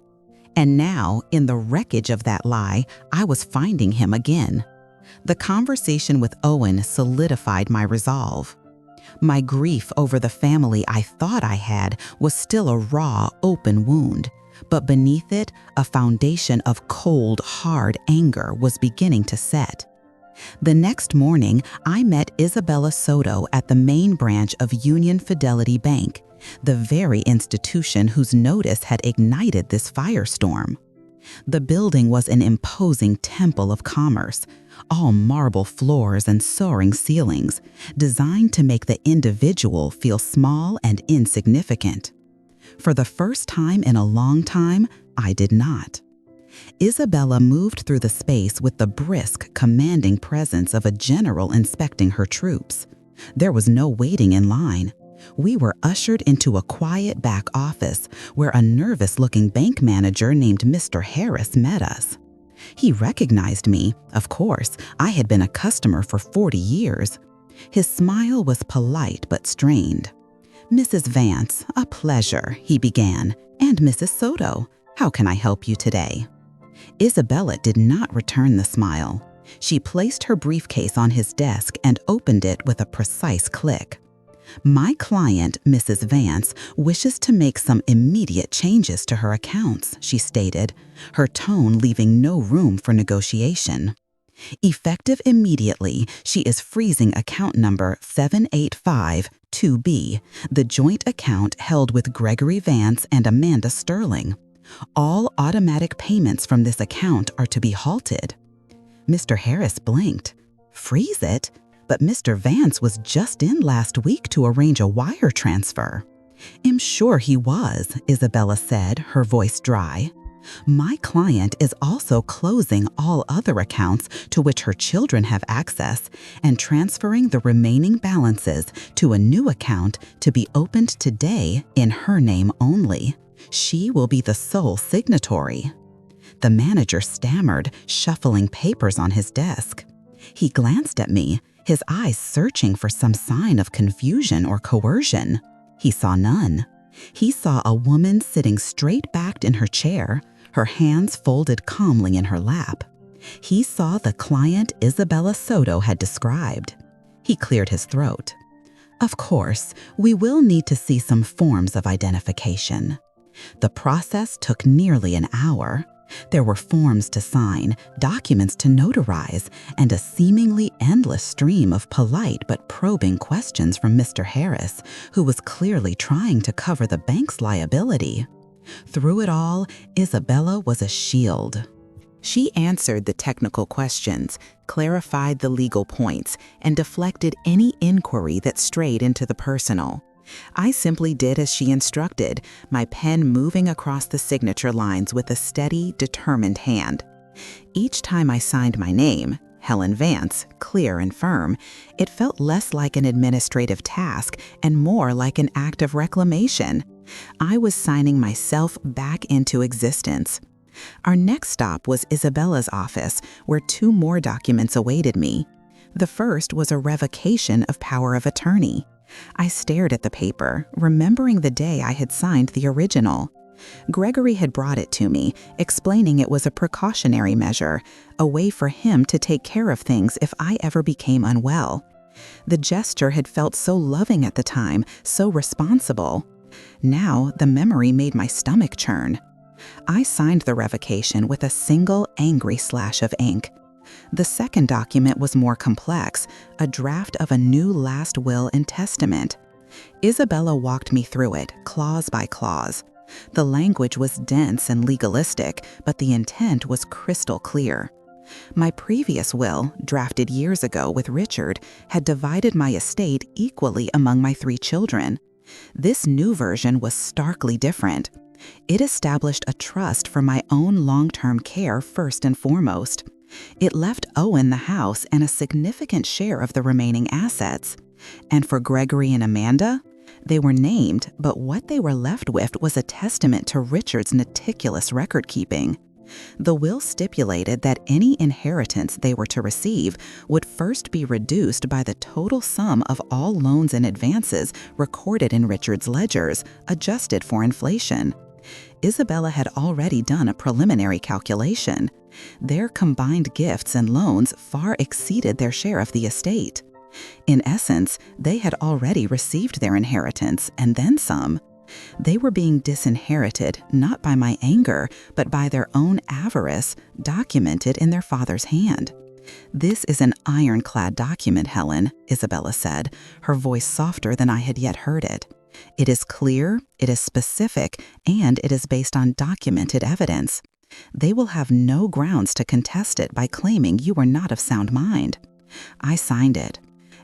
And now, in the wreckage of that lie, I was finding him again. The conversation with Owen solidified my resolve. My grief over the family I thought I had was still a raw, open wound, but beneath it, a foundation of cold, hard anger was beginning to set. The next morning, I met Isabella Soto at the main branch of Union Fidelity Bank, the very institution whose notice had ignited this firestorm. The building was an imposing temple of commerce, all marble floors and soaring ceilings, designed to make the individual feel small and insignificant. For the first time in a long time, I did not. Isabella moved through the space with the brisk, commanding presence of a general inspecting her troops. There was no waiting in line. We were ushered into a quiet back office where a nervous-looking bank manager named Mr. Harris met us. He recognized me. Of course, I had been a customer for 40 years. His smile was polite but strained. "Mrs. Vance, a pleasure," he began, "and Mrs. Soto, how can I help you today?" Isabella did not return the smile. She placed her briefcase on his desk and opened it with a precise click. "My client, Mrs. Vance, wishes to make some immediate changes to her accounts," she stated, her tone leaving no room for negotiation. "Effective immediately, she is freezing account number 7852B, the joint account held with Gregory Vance and Amanda Sterling. All automatic payments from this account are to be halted." Mr. Harris blinked. "Freeze it? But Mr. Vance was just in last week to arrange a wire transfer." "I'm sure he was," Isabella said, her voice dry. "My client is also closing all other accounts to which her children have access and transferring the remaining balances to a new account to be opened today in her name only. She will be the sole signatory." The manager stammered, shuffling papers on his desk. He glanced at me, his eyes searching for some sign of confusion or coercion. He saw none. He saw a woman sitting straight-backed in her chair, her hands folded calmly in her lap. He saw the client Isabella Soto had described. He cleared his throat. "Of course, we will need to see some forms of identification." The process took nearly an hour. There were forms to sign, documents to notarize, and a seemingly endless stream of polite but probing questions from Mr. Harris, who was clearly trying to cover the bank's liability. Through it all, Isabella was a shield. She answered the technical questions, clarified the legal points, and deflected any inquiry that strayed into the personal. I simply did as she instructed, my pen moving across the signature lines with a steady, determined hand. Each time I signed my name, Helen Vance, clear and firm, it felt less like an administrative task and more like an act of reclamation. I was signing myself back into existence. Our next stop was Isabella's office, where 2 more documents awaited me. The first was a revocation of power of attorney. I stared at the paper, remembering the day I had signed the original. Gregory had brought it to me, explaining it was a precautionary measure, a way for him to take care of things if I ever became unwell. The gesture had felt so loving at the time, so responsible. Now, the memory made my stomach churn. I signed the revocation with a single angry slash of ink. The second document was more complex, a draft of a new last will and testament. Isabella walked me through it, clause by clause. The language was dense and legalistic, but the intent was crystal clear. My previous will, drafted years ago with Richard, had divided my estate equally among my 3 children. This new version was starkly different. It established a trust for my own long-term care first and foremost. It left Owen the house and a significant share of the remaining assets. And for Gregory and Amanda, They were named, but what they were left with was a testament to Richard's meticulous record-keeping. The will stipulated that any inheritance they were to receive would first be reduced by the total sum of all loans and advances recorded in Richard's ledgers, adjusted for inflation. Isabella had already done a preliminary calculation. Their combined gifts and loans far exceeded their share of the estate. In essence, they had already received their inheritance, and then some. They were being disinherited not by my anger, but by their own avarice, documented in their father's hand. "This is an ironclad document, Helen," Isabella said, her voice softer than I had yet heard it. "It is clear, it is specific, and it is based on documented evidence. They will have no grounds to contest it by claiming you were not of sound mind." I signed it.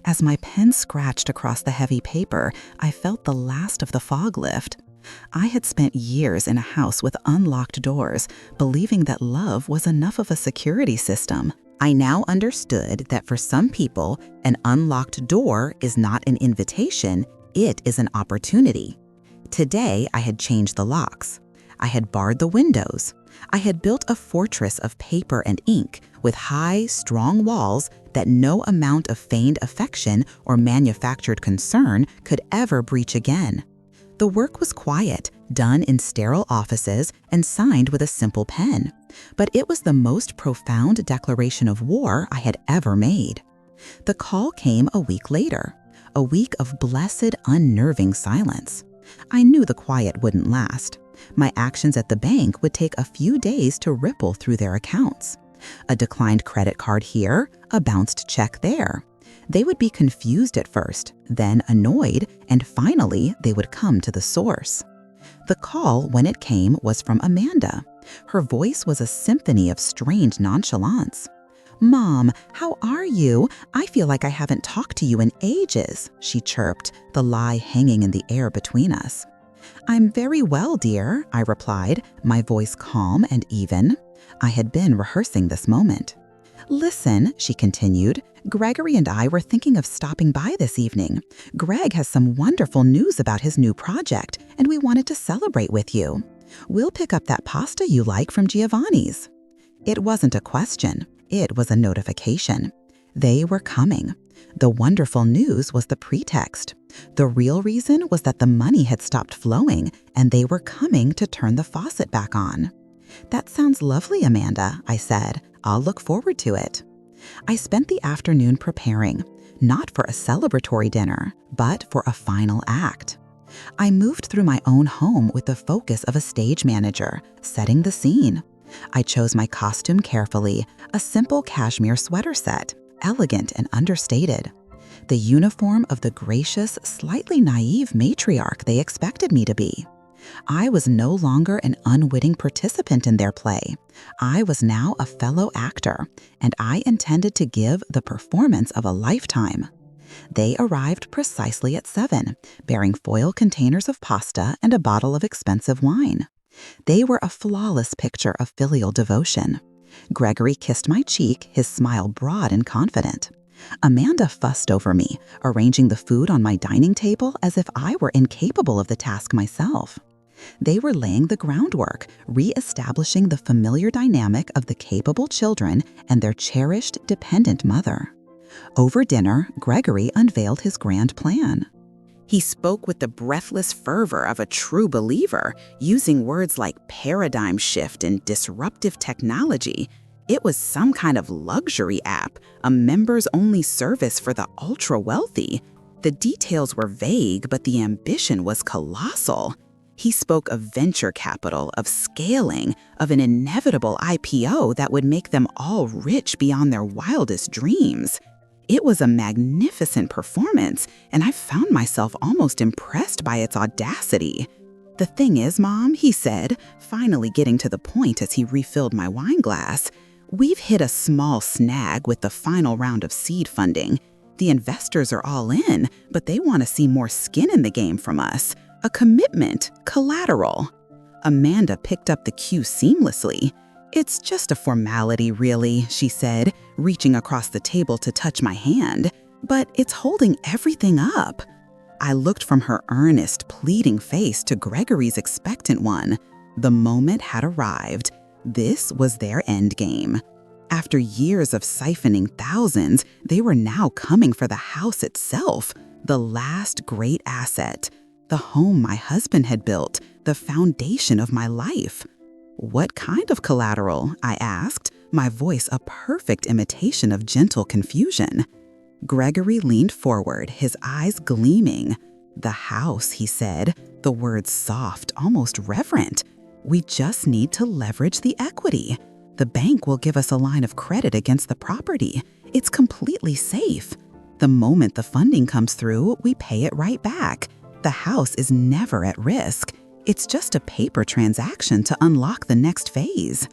As my pen scratched across the heavy paper, I felt the last of the fog lift. I had spent years in a house with unlocked doors, believing that love was enough of a security system. I now understood that for some people, an unlocked door is not an invitation, it is an opportunity. Today, I had changed the locks. I had barred the windows. I had built a fortress of paper and ink with high, strong walls that no amount of feigned affection or manufactured concern could ever breach again. The work was quiet, done in sterile offices and signed with a simple pen, but it was the most profound declaration of war I had ever made. The call came a week later, a week of blessed, unnerving silence. I knew the quiet wouldn't last. My actions at the bank would take a few days to ripple through their accounts. A declined credit card here, a bounced check there. They would be confused at first, then annoyed, and finally they would come to the source. The call, when it came, was from Amanda. Her voice was a symphony of strange nonchalance. "Mom, how are you? I feel like I haven't talked to you in ages," she chirped, the lie hanging in the air between us. "I'm very well, dear," I replied, my voice calm and even. I had been rehearsing this moment. "Listen," she continued, "Gregory and I were thinking of stopping by this evening. Greg has some wonderful news about his new project, and we wanted to celebrate with you. We'll pick up that pasta you like from Giovanni's." It wasn't a question. It was a notification. They were coming. The wonderful news was the pretext. The real reason was that the money had stopped flowing, and they were coming to turn the faucet back on. "That sounds lovely, Amanda," I said. "I'll look forward to it." I spent the afternoon preparing, not for a celebratory dinner, but for a final act. I moved through my own home with the focus of a stage manager, setting the scene. I chose my costume carefully, a simple cashmere sweater set, elegant and understated. The uniform of the gracious, slightly naive matriarch they expected me to be. I was no longer an unwitting participant in their play. I was now a fellow actor, and I intended to give the performance of a lifetime. They arrived precisely at 7, bearing foil containers of pasta and a bottle of expensive wine. They were a flawless picture of filial devotion. Gregory kissed my cheek, his smile broad and confident. Amanda fussed over me, arranging the food on my dining table as if I were incapable of the task myself. They were laying the groundwork, re-establishing the familiar dynamic of the capable children and their cherished, dependent mother. Over dinner, Gregory unveiled his grand plan. He spoke with the breathless fervor of a true believer, using words like paradigm shift and disruptive technology. It was some kind of luxury app, a members-only service for the ultra-wealthy. The details were vague, but the ambition was colossal. He spoke of venture capital, of scaling, of an inevitable IPO that would make them all rich beyond their wildest dreams. It was a magnificent performance, and I found myself almost impressed by its audacity. "The thing is, Mom," he said, finally getting to the point as he refilled my wine glass, "we've hit a small snag with the final round of seed funding. The investors are all in, but they want to see more skin in the game from us. A commitment, collateral." Amanda picked up the cue seamlessly. "It's just a formality, really," she said, reaching across the table to touch my hand. "But it's holding everything up." I looked from her earnest, pleading face to Gregory's expectant one. The moment had arrived. This was their endgame. After years of siphoning thousands, they were now coming for the house itself, the last great asset, the home my husband had built, the foundation of my life. "What kind of collateral?" I asked, my voice a perfect imitation of gentle confusion. Gregory leaned forward, his eyes gleaming. "The house," he said, the words soft, almost reverent. "We just need to leverage the equity. The bank will give us a line of credit against the property. It's completely safe. The moment the funding comes through, we pay it right back. The house is never at risk. It's just a paper transaction to unlock the next phase."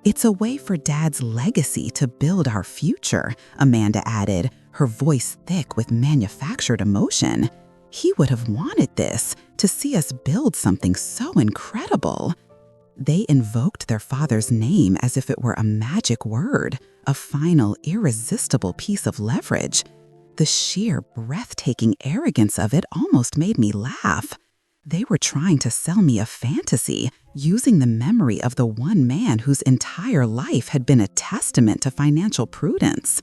"It's a way for Dad's legacy to build our future," Amanda added, her voice thick with manufactured emotion. "He would have wanted this, to see us build something so incredible." They invoked their father's name as if it were a magic word, a final, irresistible piece of leverage. The sheer, breathtaking arrogance of it almost made me laugh. They were trying to sell me a fantasy, using the memory of the one man whose entire life had been a testament to financial prudence.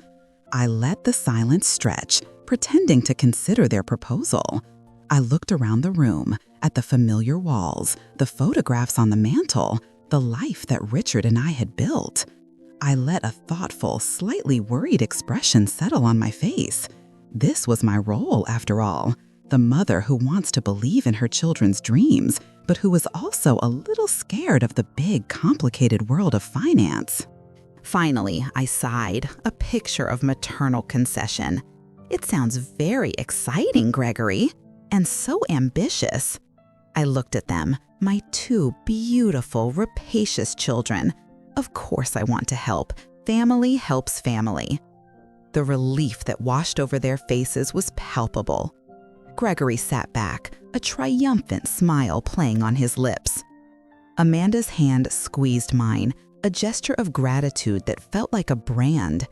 I let the silence stretch, pretending to consider their proposal. I looked around the room, at the familiar walls, the photographs on the mantle, the life that Richard and I had built. I let a thoughtful, slightly worried expression settle on my face. This was my role, after all. The mother who wants to believe in her children's dreams, but who was also a little scared of the big, complicated world of finance. Finally, I sighed, a picture of maternal concession. "It sounds very exciting, Gregory, and so ambitious." I looked at them, my two beautiful, rapacious children. Of course I want to help. Family helps family. The relief that washed over their faces was palpable. Gregory sat back, a triumphant smile playing on his lips. Amanda's hand squeezed mine, a gesture of gratitude that felt like a brand.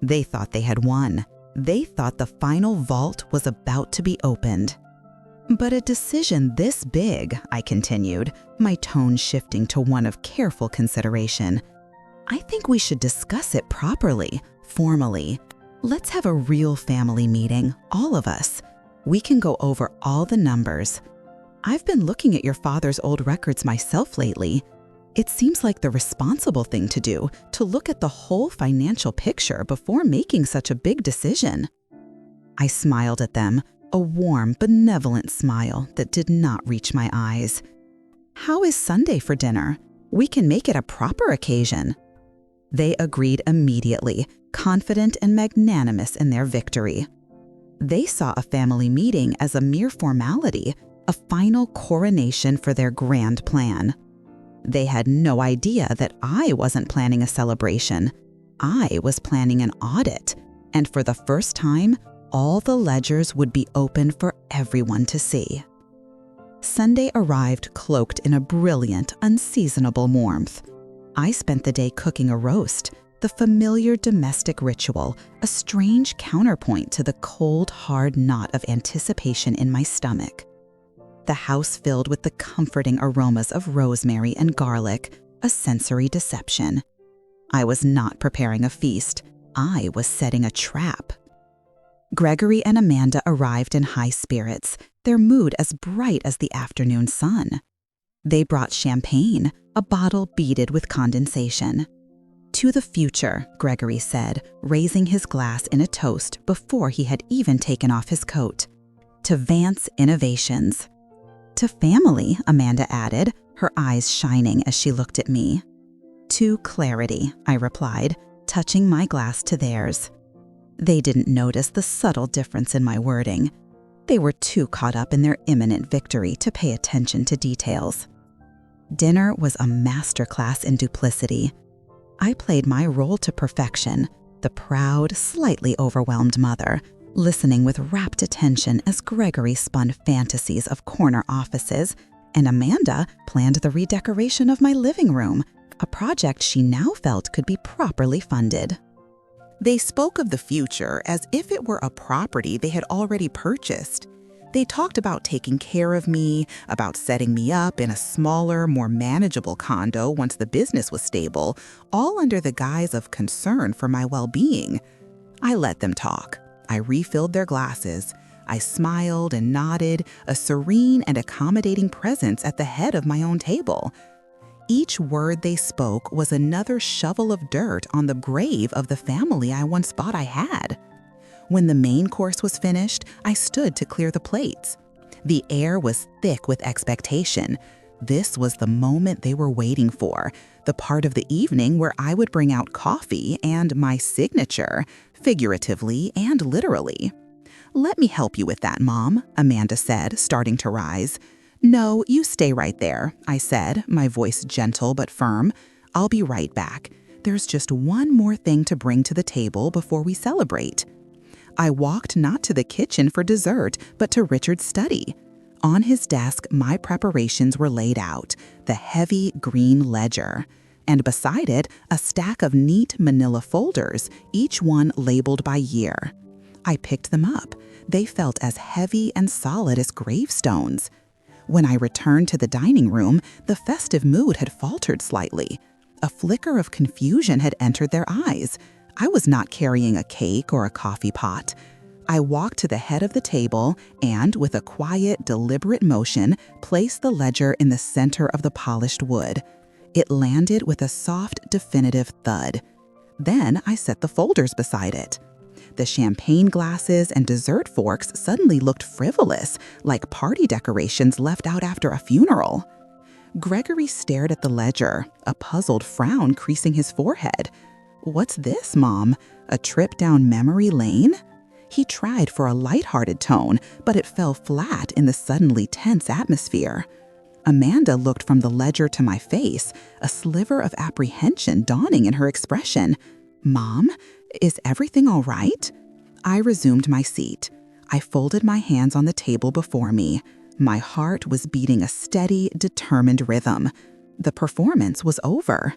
They thought they had won. They thought the final vault was about to be opened. "But a decision this big," I continued, my tone shifting to one of careful consideration. "I think we should discuss it properly, formally. Let's have a real family meeting, all of us. We can go over all the numbers. I've been looking at your father's old records myself lately. It seems like the responsible thing to do, to look at the whole financial picture before making such a big decision." I smiled at them, a warm, benevolent smile that did not reach my eyes. "How is Sunday for dinner? We can make it a proper occasion." They agreed immediately, confident and magnanimous in their victory. They saw a family meeting as a mere formality, a final coronation for their grand plan. They had no idea that I wasn't planning a celebration. I was planning an audit, and for the first time, all the ledgers would be open for everyone to see. Sunday arrived cloaked in a brilliant, unseasonable warmth. I spent the day cooking a roast, the familiar domestic ritual, a strange counterpoint to the cold, hard knot of anticipation in my stomach. The house filled with the comforting aromas of rosemary and garlic, a sensory deception. I was not preparing a feast. I was setting a trap. Gregory and Amanda arrived in high spirits, their mood as bright as the afternoon sun. They brought champagne, a bottle beaded with condensation. "To the future," Gregory said, raising his glass in a toast before he had even taken off his coat. "To Vance Innovations." "To family," Amanda added, her eyes shining as she looked at me. "To clarity," I replied, touching my glass to theirs. They didn't notice the subtle difference in my wording. They were too caught up in their imminent victory to pay attention to details. Dinner was a masterclass in duplicity. I played my role to perfection, the proud, slightly overwhelmed mother, listening with rapt attention as Gregory spun fantasies of corner offices, and Amanda planned the redecoration of my living room, a project she now felt could be properly funded. They spoke of the future as if it were a property they had already purchased. They talked about taking care of me, about setting me up in a smaller, more manageable condo once the business was stable, all under the guise of concern for my well-being. I let them talk. I refilled their glasses. I smiled and nodded, a serene and accommodating presence at the head of my own table. Each word they spoke was another shovel of dirt on the grave of the family I once thought I had. When the main course was finished, I stood to clear the plates. The air was thick with expectation. This was the moment they were waiting for, the part of the evening where I would bring out coffee and my signature, figuratively and literally. "Let me help you with that, Mom," Amanda said, starting to rise. "No, you stay right there," I said, my voice gentle but firm. "I'll be right back. There's just one more thing to bring to the table before we celebrate." I walked not to the kitchen for dessert, but to Richard's study. On his desk, my preparations were laid out, the heavy green ledger, and beside it, a stack of neat manila folders, each one labeled by year. I picked them up. They felt as heavy and solid as gravestones. When I returned to the dining room, the festive mood had faltered slightly. A flicker of confusion had entered their eyes. I was not carrying a cake or a coffee pot. I walked to the head of the table and, with a quiet, deliberate motion, placed the ledger in the center of the polished wood. It landed with a soft, definitive thud. Then I set the folders beside it. The champagne glasses and dessert forks suddenly looked frivolous, like party decorations left out after a funeral. Gregory stared at the ledger, a puzzled frown creasing his forehead. "What's this, Mom? A trip down memory lane?" He tried for a lighthearted tone, but it fell flat in the suddenly tense atmosphere. Amanda looked from the ledger to my face, a sliver of apprehension dawning in her expression. "Mom, is everything all right?" I resumed my seat. I folded my hands on the table before me. My heart was beating a steady, determined rhythm. The performance was over.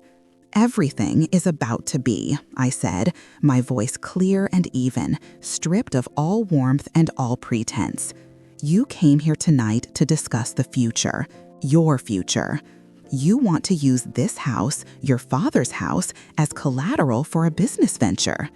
"Everything is about to be," I said, my voice clear and even, stripped of all warmth and all pretense. "You came here tonight to discuss the future, your future. You want to use this house, your father's house, as collateral for a business venture."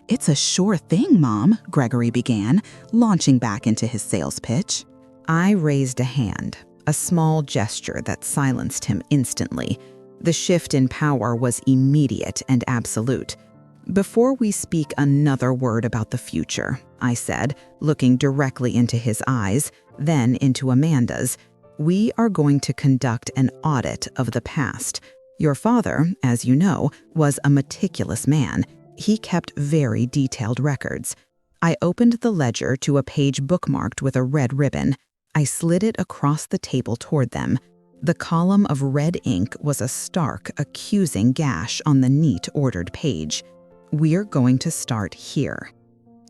"It's a sure thing, Mom," Gregory began, launching back into his sales pitch. I raised a hand, a small gesture that silenced him instantly. The shift in power was immediate and absolute. "Before we speak another word about the future," I said, looking directly into his eyes, then into Amanda's, "we are going to conduct an audit of the past. Your father, as you know, was a meticulous man. He kept very detailed records." I opened the ledger to a page bookmarked with a red ribbon. I slid it across the table toward them. The column of red ink was a stark, accusing gash on the neat, ordered page. "We're going to start here."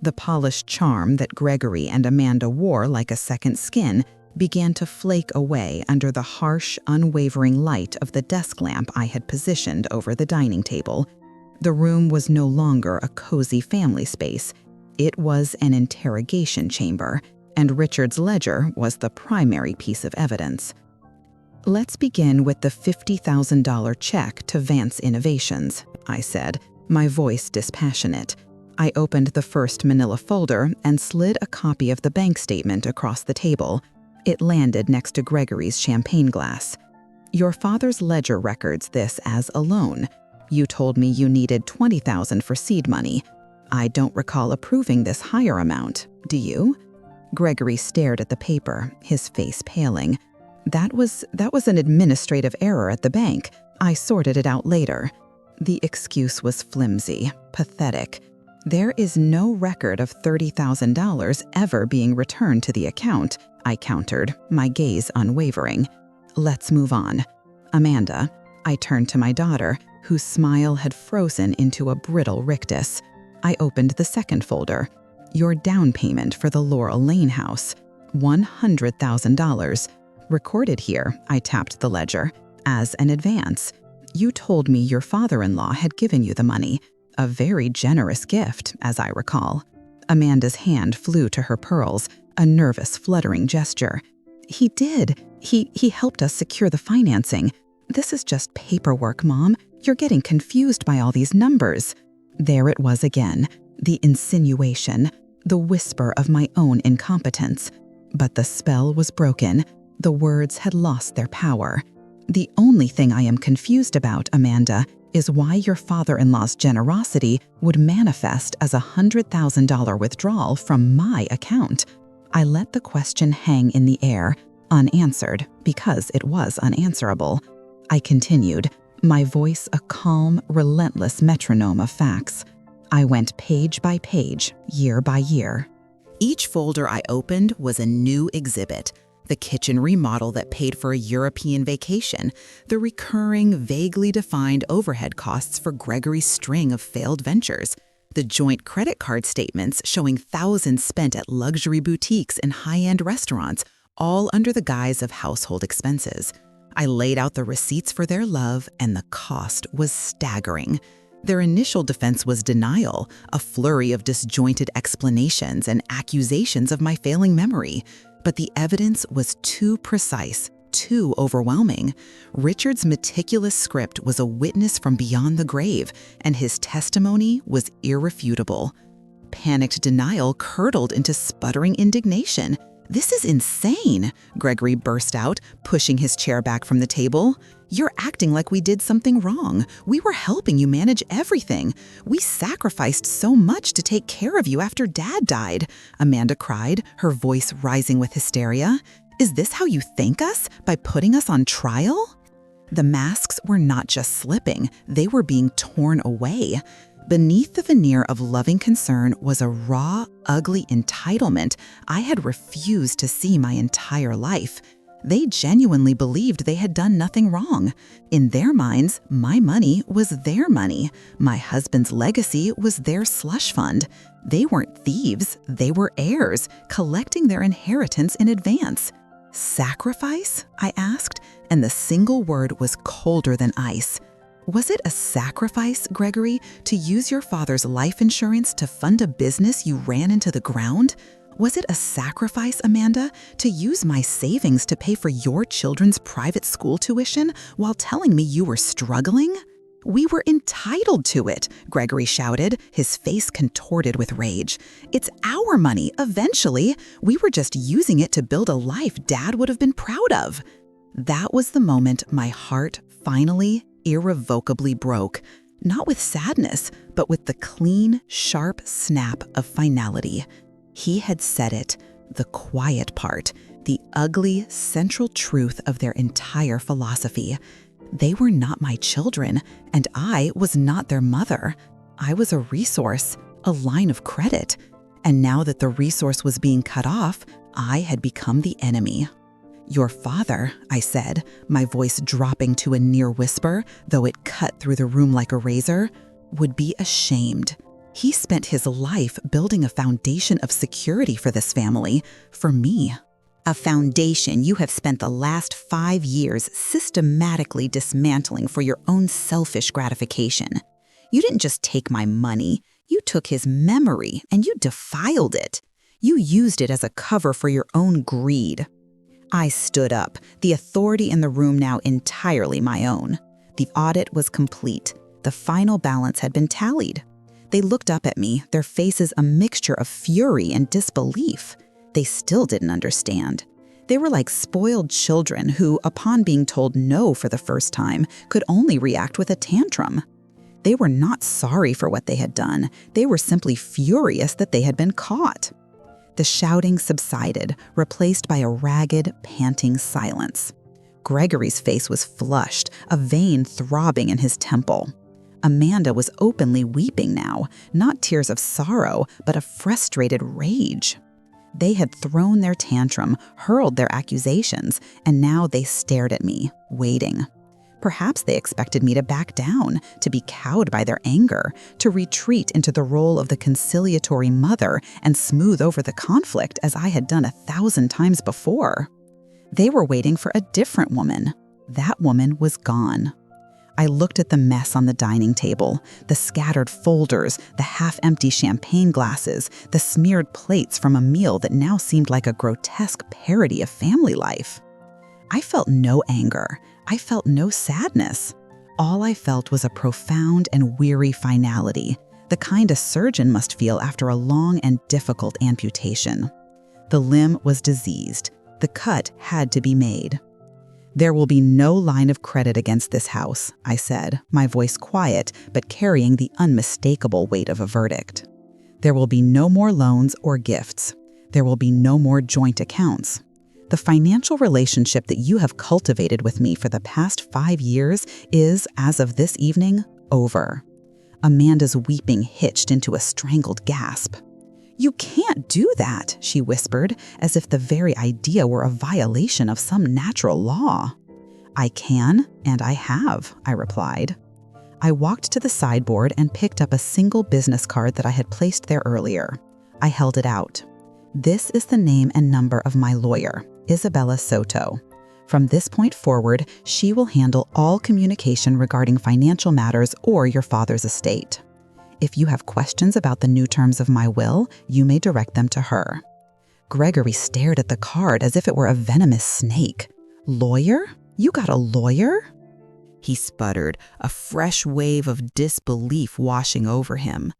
The polished charm that Gregory and Amanda wore like a second skin began to flake away under the harsh, unwavering light of the desk lamp I had positioned over the dining table. The room was no longer a cozy family space. It was an interrogation chamber, and Richard's ledger was the primary piece of evidence. "Let's begin with the $50,000 check to Vance Innovations," I said, my voice dispassionate. I opened the first manila folder and slid a copy of the bank statement across the table. It landed next to Gregory's champagne glass. "Your father's ledger records this as a loan. You told me you needed $20,000 for seed money. I don't recall approving this higher amount. Do you?" Gregory stared at the paper, his face paling. That was an administrative error at the bank. I sorted it out later." The excuse was flimsy, pathetic. "There is no record of $30,000 ever being returned to the account," I countered, my gaze unwavering. "Let's move on. Amanda," I turned to my daughter, whose smile had frozen into a brittle rictus. I opened the second folder. "Your down payment for the Laurel Lane house, $100,000. Recorded here," I tapped the ledger, "as an advance. You told me your father-in-law had given you the money. A very generous gift, as I recall." Amanda's hand flew to her pearls, a nervous, fluttering gesture. He did. He helped us secure the financing. This is just paperwork, Mom. You're getting confused by all these numbers. There it was again, the insinuation, the whisper of my own incompetence. But the spell was broken. The words had lost their power. The only thing I am confused about, Amanda, is why your father-in-law's generosity would manifest as a $100,000 withdrawal from my account. I let the question hang in the air, unanswered, because it was unanswerable. I continued, my voice a calm, relentless metronome of facts. I went page by page, year by year. Each folder I opened was a new exhibit. The kitchen remodel that paid for a European vacation, the recurring, vaguely defined overhead costs for Gregory's string of failed ventures, the joint credit card statements showing thousands spent at luxury boutiques and high-end restaurants, all under the guise of household expenses. I laid out the receipts for their love, and the cost was staggering. Their initial defense was denial, a flurry of disjointed explanations and accusations of my failing memory. But the evidence was too precise, too overwhelming. Richard's meticulous script was a witness from beyond the grave, and his testimony was irrefutable. Panicked denial curdled into sputtering indignation. "This is insane," Gregory burst out, pushing his chair back from the table. "You're acting like we did something wrong. We were helping you manage everything. We sacrificed so much to take care of you after Dad died," Amanda cried, her voice rising with hysteria. "Is this how you thank us? By putting us on trial?" The masks were not just slipping, they were being torn away. Beneath the veneer of loving concern was a raw, ugly entitlement I had refused to see my entire life. They genuinely believed they had done nothing wrong. In their minds, my money was their money. My husband's legacy was their slush fund. They weren't thieves, they were heirs, collecting their inheritance in advance. "Sacrifice?" I asked, and the single word was colder than ice. "Was it a sacrifice, Gregory, to use your father's life insurance to fund a business you ran into the ground? Was it a sacrifice, Amanda, to use my savings to pay for your children's private school tuition while telling me you were struggling?" "We were entitled to it," Gregory shouted, his face contorted with rage. "It's our money, eventually. We were just using it to build a life Dad would have been proud of." That was the moment my heart finally, irrevocably broke, not with sadness, but with the clean, sharp snap of finality. He had said it, the quiet part, the ugly, central truth of their entire philosophy. They were not my children, and I was not their mother. I was a resource, a line of credit. And now that the resource was being cut off, I had become the enemy. "Your father," I said, my voice dropping to a near whisper, though it cut through the room like a razor, "would be ashamed. He spent his life building a foundation of security for this family, for me. A foundation you have spent the last 5 years systematically dismantling for your own selfish gratification. You didn't just take my money, you took his memory and you defiled it. You used it as a cover for your own greed." I stood up, the authority in the room now entirely my own. The audit was complete. The final balance had been tallied. They looked up at me, their faces a mixture of fury and disbelief. They still didn't understand. They were like spoiled children who, upon being told no for the first time, could only react with a tantrum. They were not sorry for what they had done. They were simply furious that they had been caught. The shouting subsided, replaced by a ragged, panting silence. Gregory's face was flushed, a vein throbbing in his temple. Amanda was openly weeping now, not tears of sorrow, but of frustrated rage. They had thrown their tantrum, hurled their accusations, and now they stared at me, waiting. Perhaps they expected me to back down, to be cowed by their anger, to retreat into the role of the conciliatory mother and smooth over the conflict as I had done 1,000 times before. They were waiting for a different woman. That woman was gone. I looked at the mess on the dining table, the scattered folders, the half-empty champagne glasses, the smeared plates from a meal that now seemed like a grotesque parody of family life. I felt no anger. I felt no sadness. All I felt was a profound and weary finality, the kind a surgeon must feel after a long and difficult amputation. The limb was diseased. The cut had to be made. "There will be no line of credit against this house," I said, my voice quiet but carrying the unmistakable weight of a verdict. "There will be no more loans or gifts. There will be no more joint accounts. The financial relationship that you have cultivated with me for the past 5 years is, as of this evening, over." Amanda's weeping hitched into a strangled gasp. "You can't do that," she whispered, as if the very idea were a violation of some natural law. "I can, and I have," I replied. I walked to the sideboard and picked up a single business card that I had placed there earlier. I held it out. "This is the name and number of my lawyer, Isabella Soto. From this point forward, she will handle all communication regarding financial matters or your father's estate. If you have questions about the new terms of my will, you may direct them to her." Gregory stared at the card as if it were a venomous snake. "Lawyer? You got a lawyer?" He sputtered, a fresh wave of disbelief washing over him.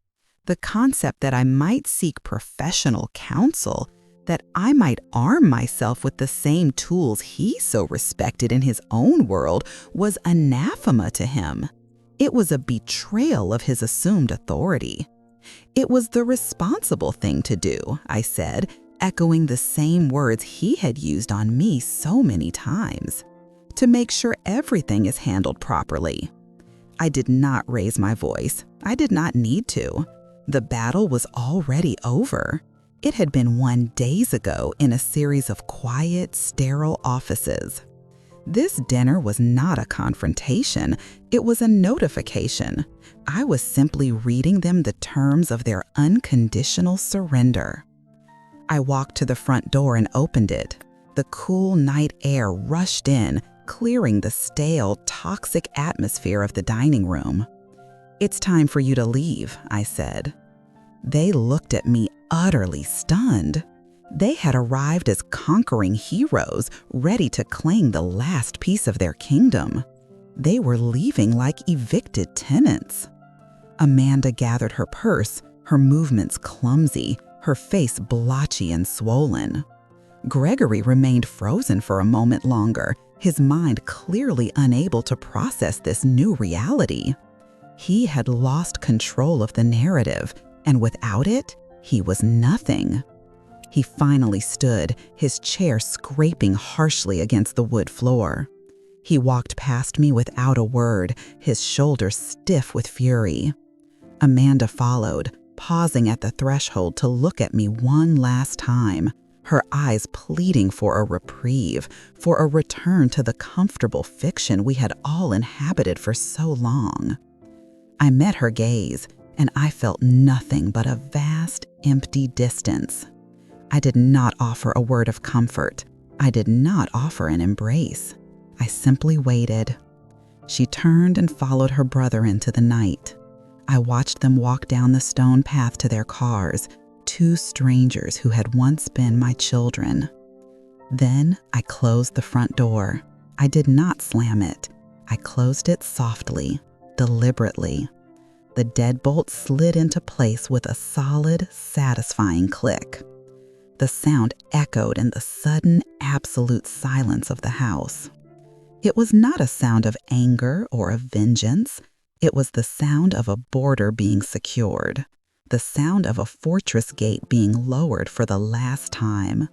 The concept that I might seek professional counsel, that I might arm myself with the same tools he so respected in his own world, was anathema to him. It was a betrayal of his assumed authority. "It was the responsible thing to do," I said, echoing the same words he had used on me so many times. "To make sure everything is handled properly." I did not raise my voice. I did not need to. The battle was already over. It had been won days ago in a series of quiet, sterile offices. This dinner was not a confrontation, it was a notification. I was simply reading them the terms of their unconditional surrender. I walked to the front door and opened it. The cool night air rushed in, clearing the stale, toxic atmosphere of the dining room. "It's time for you to leave," I said. They looked at me utterly stunned. They had arrived as conquering heroes, ready to claim the last piece of their kingdom. They were leaving like evicted tenants. Amanda gathered her purse, her movements clumsy, her face blotchy and swollen. Gregory remained frozen for a moment longer, his mind clearly unable to process this new reality. He had lost control of the narrative, and without it, he was nothing. He finally stood, his chair scraping harshly against the wood floor. He walked past me without a word, his shoulders stiff with fury. Amanda followed, pausing at the threshold to look at me one last time, her eyes pleading for a reprieve, for a return to the comfortable fiction we had all inhabited for so long. I met her gaze, and I felt nothing but a vast, empty distance. I did not offer a word of comfort. I did not offer an embrace. I simply waited. She turned and followed her brother into the night. I watched them walk down the stone path to their cars, two strangers who had once been my children. Then I closed the front door. I did not slam it. I closed it softly, deliberately. The deadbolt slid into place with a solid, satisfying click. The sound echoed in the sudden, absolute silence of the house. It was not a sound of anger or of vengeance. It was the sound of a border being secured, the sound of a fortress gate being lowered for the last time.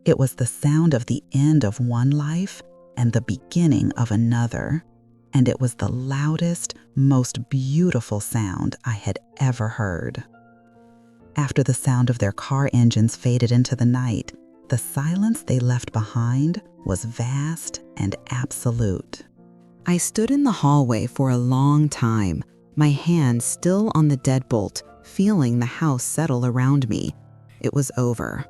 It was the sound of the end of one life and the beginning of another, and it was the loudest, most beautiful sound I had ever heard. After the sound of their car engines faded into the night, the silence they left behind was vast and absolute. I stood in the hallway for a long time, my hand still on the deadbolt, feeling the house settle around me. It was over.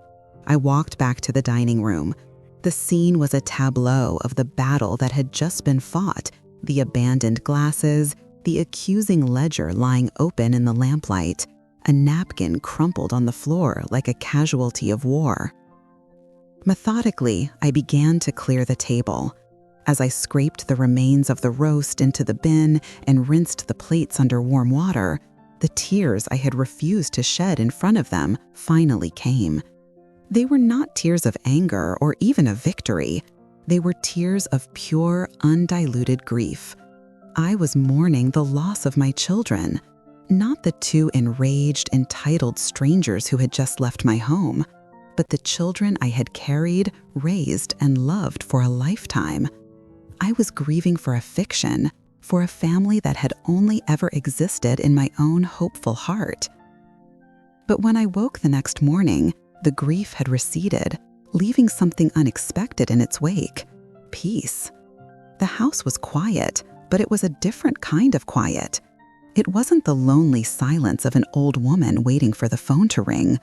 I walked back to the dining room. The scene was a tableau of the battle that had just been fought, The abandoned glasses, the accusing ledger lying open in the lamplight, a napkin crumpled on the floor like a casualty of war. Methodically, I began to clear the table. As I scraped the remains of the roast into the bin and rinsed the plates under warm water, the tears I had refused to shed in front of them finally came. They were not tears of anger or even of victory. They were tears of pure, undiluted grief. I was mourning the loss of my children, not the two enraged, entitled strangers who had just left my home, but the children I had carried, raised, and loved for a lifetime. I was grieving for a fiction, for a family that had only ever existed in my own hopeful heart. But when I woke the next morning, the grief had receded, leaving something unexpected in its wake: peace. The house was quiet, but it was a different kind of quiet. It wasn't the lonely silence of an old woman waiting for the phone to ring.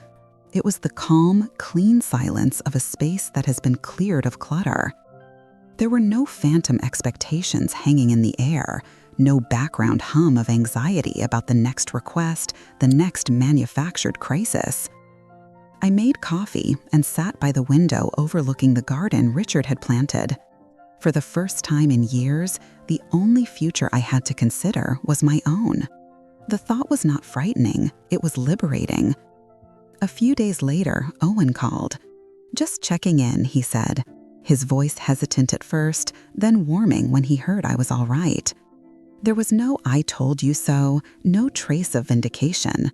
It was the calm, clean silence of a space that has been cleared of clutter. There were no phantom expectations hanging in the air, no background hum of anxiety about the next request, the next manufactured crisis. I made coffee and sat by the window overlooking the garden Richard had planted. For the first time in years, the only future I had to consider was my own. The thought was not frightening, it was liberating. A few days later, Owen called. "Just checking in," he said, his voice hesitant at first, then warming when he heard I was all right. There was no "I told you so," no trace of vindication.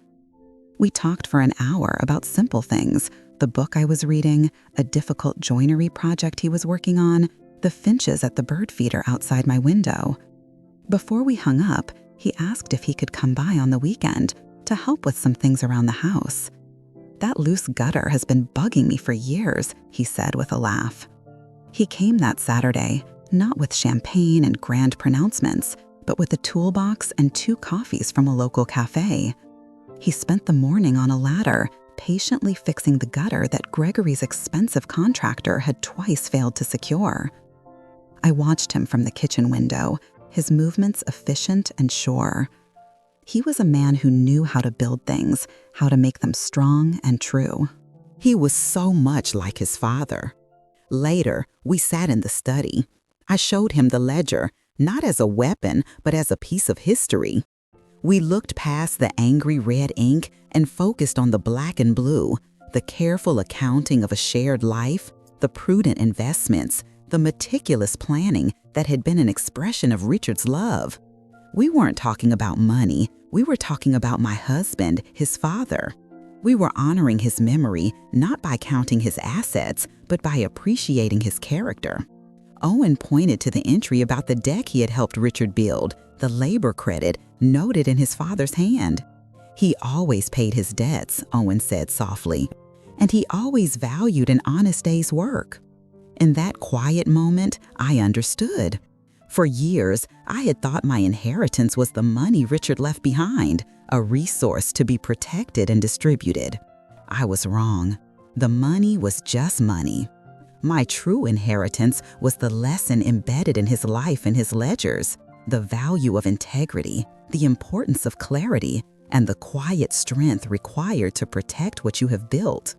We talked for an hour about simple things: the book I was reading, a difficult joinery project he was working on, the finches at the bird feeder outside my window. Before we hung up, he asked if he could come by on the weekend to help with some things around the house. "That loose gutter has been bugging me for years," he said with a laugh. He came that Saturday, not with champagne and grand pronouncements, but with a toolbox and 2 coffees from a local cafe. He spent the morning on a ladder, patiently fixing the gutter that Gregory's expensive contractor had twice failed to secure. I watched him from the kitchen window, his movements efficient and sure. He was a man who knew how to build things, how to make them strong and true. He was so much like his father. Later, we sat in the study. I showed him the ledger, not as a weapon, but as a piece of history. We looked past the angry red ink and focused on the black and blue, the careful accounting of a shared life, the prudent investments, the meticulous planning that had been an expression of Richard's love. We weren't talking about money. We were talking about my husband, his father. We were honoring his memory, not by counting his assets, but by appreciating his character. Owen pointed to the entry about the deck he had helped Richard build, the labor credit noted in his father's hand. "He always paid his debts," Owen said softly, "and he always valued an honest day's work." In that quiet moment, I understood. For years, I had thought my inheritance was the money Richard left behind, a resource to be protected and distributed. I was wrong. The money was just money. My true inheritance was the lesson embedded in his life and his ledgers, the value of integrity, the importance of clarity, and the quiet strength required to protect what you have built.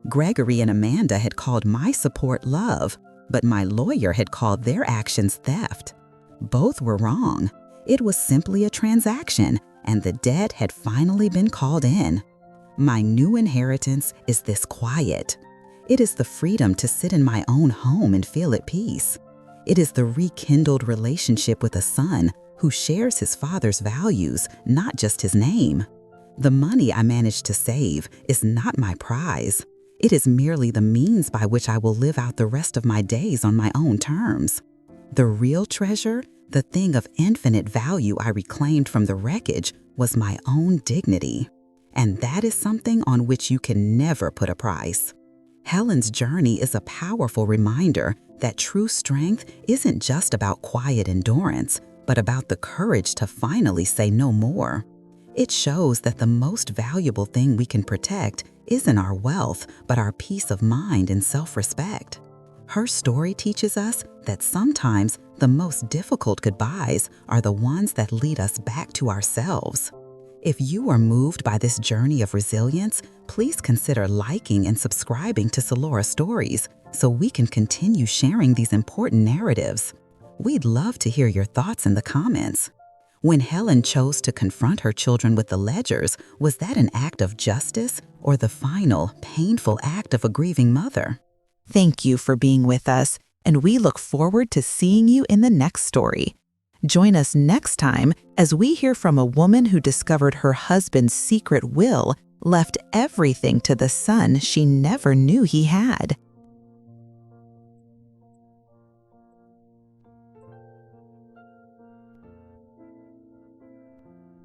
Gregory and Amanda had called my support love, but my lawyer had called their actions theft. Both were wrong. It was simply a transaction, and the debt had finally been called in. My new inheritance is this quiet. It is the freedom to sit in my own home and feel at peace. It is the rekindled relationship with a son who shares his father's values, not just his name. The money I managed to save is not my prize. It is merely the means by which I will live out the rest of my days on my own terms. The real treasure, the thing of infinite value I reclaimed from the wreckage, was my own dignity. And that is something on which you can never put a price. Helen's journey is a powerful reminder that true strength isn't just about quiet endurance, but about the courage to finally say no more. It shows that the most valuable thing we can protect isn't our wealth, but our peace of mind and self-respect. Her story teaches us that sometimes The most difficult goodbyes are the ones that lead us back to ourselves. If you are moved by this journey of resilience, please consider liking and subscribing to Sylora Stories so we can continue sharing these important narratives. We'd love to hear your thoughts in the comments. When Helen chose to confront her children with the ledgers, was that an act of justice or the final, painful act of a grieving mother? Thank you for being with us, and we look forward to seeing you in the next story. Join us next time as we hear from a woman who discovered her husband's secret will left everything to the son she never knew he had.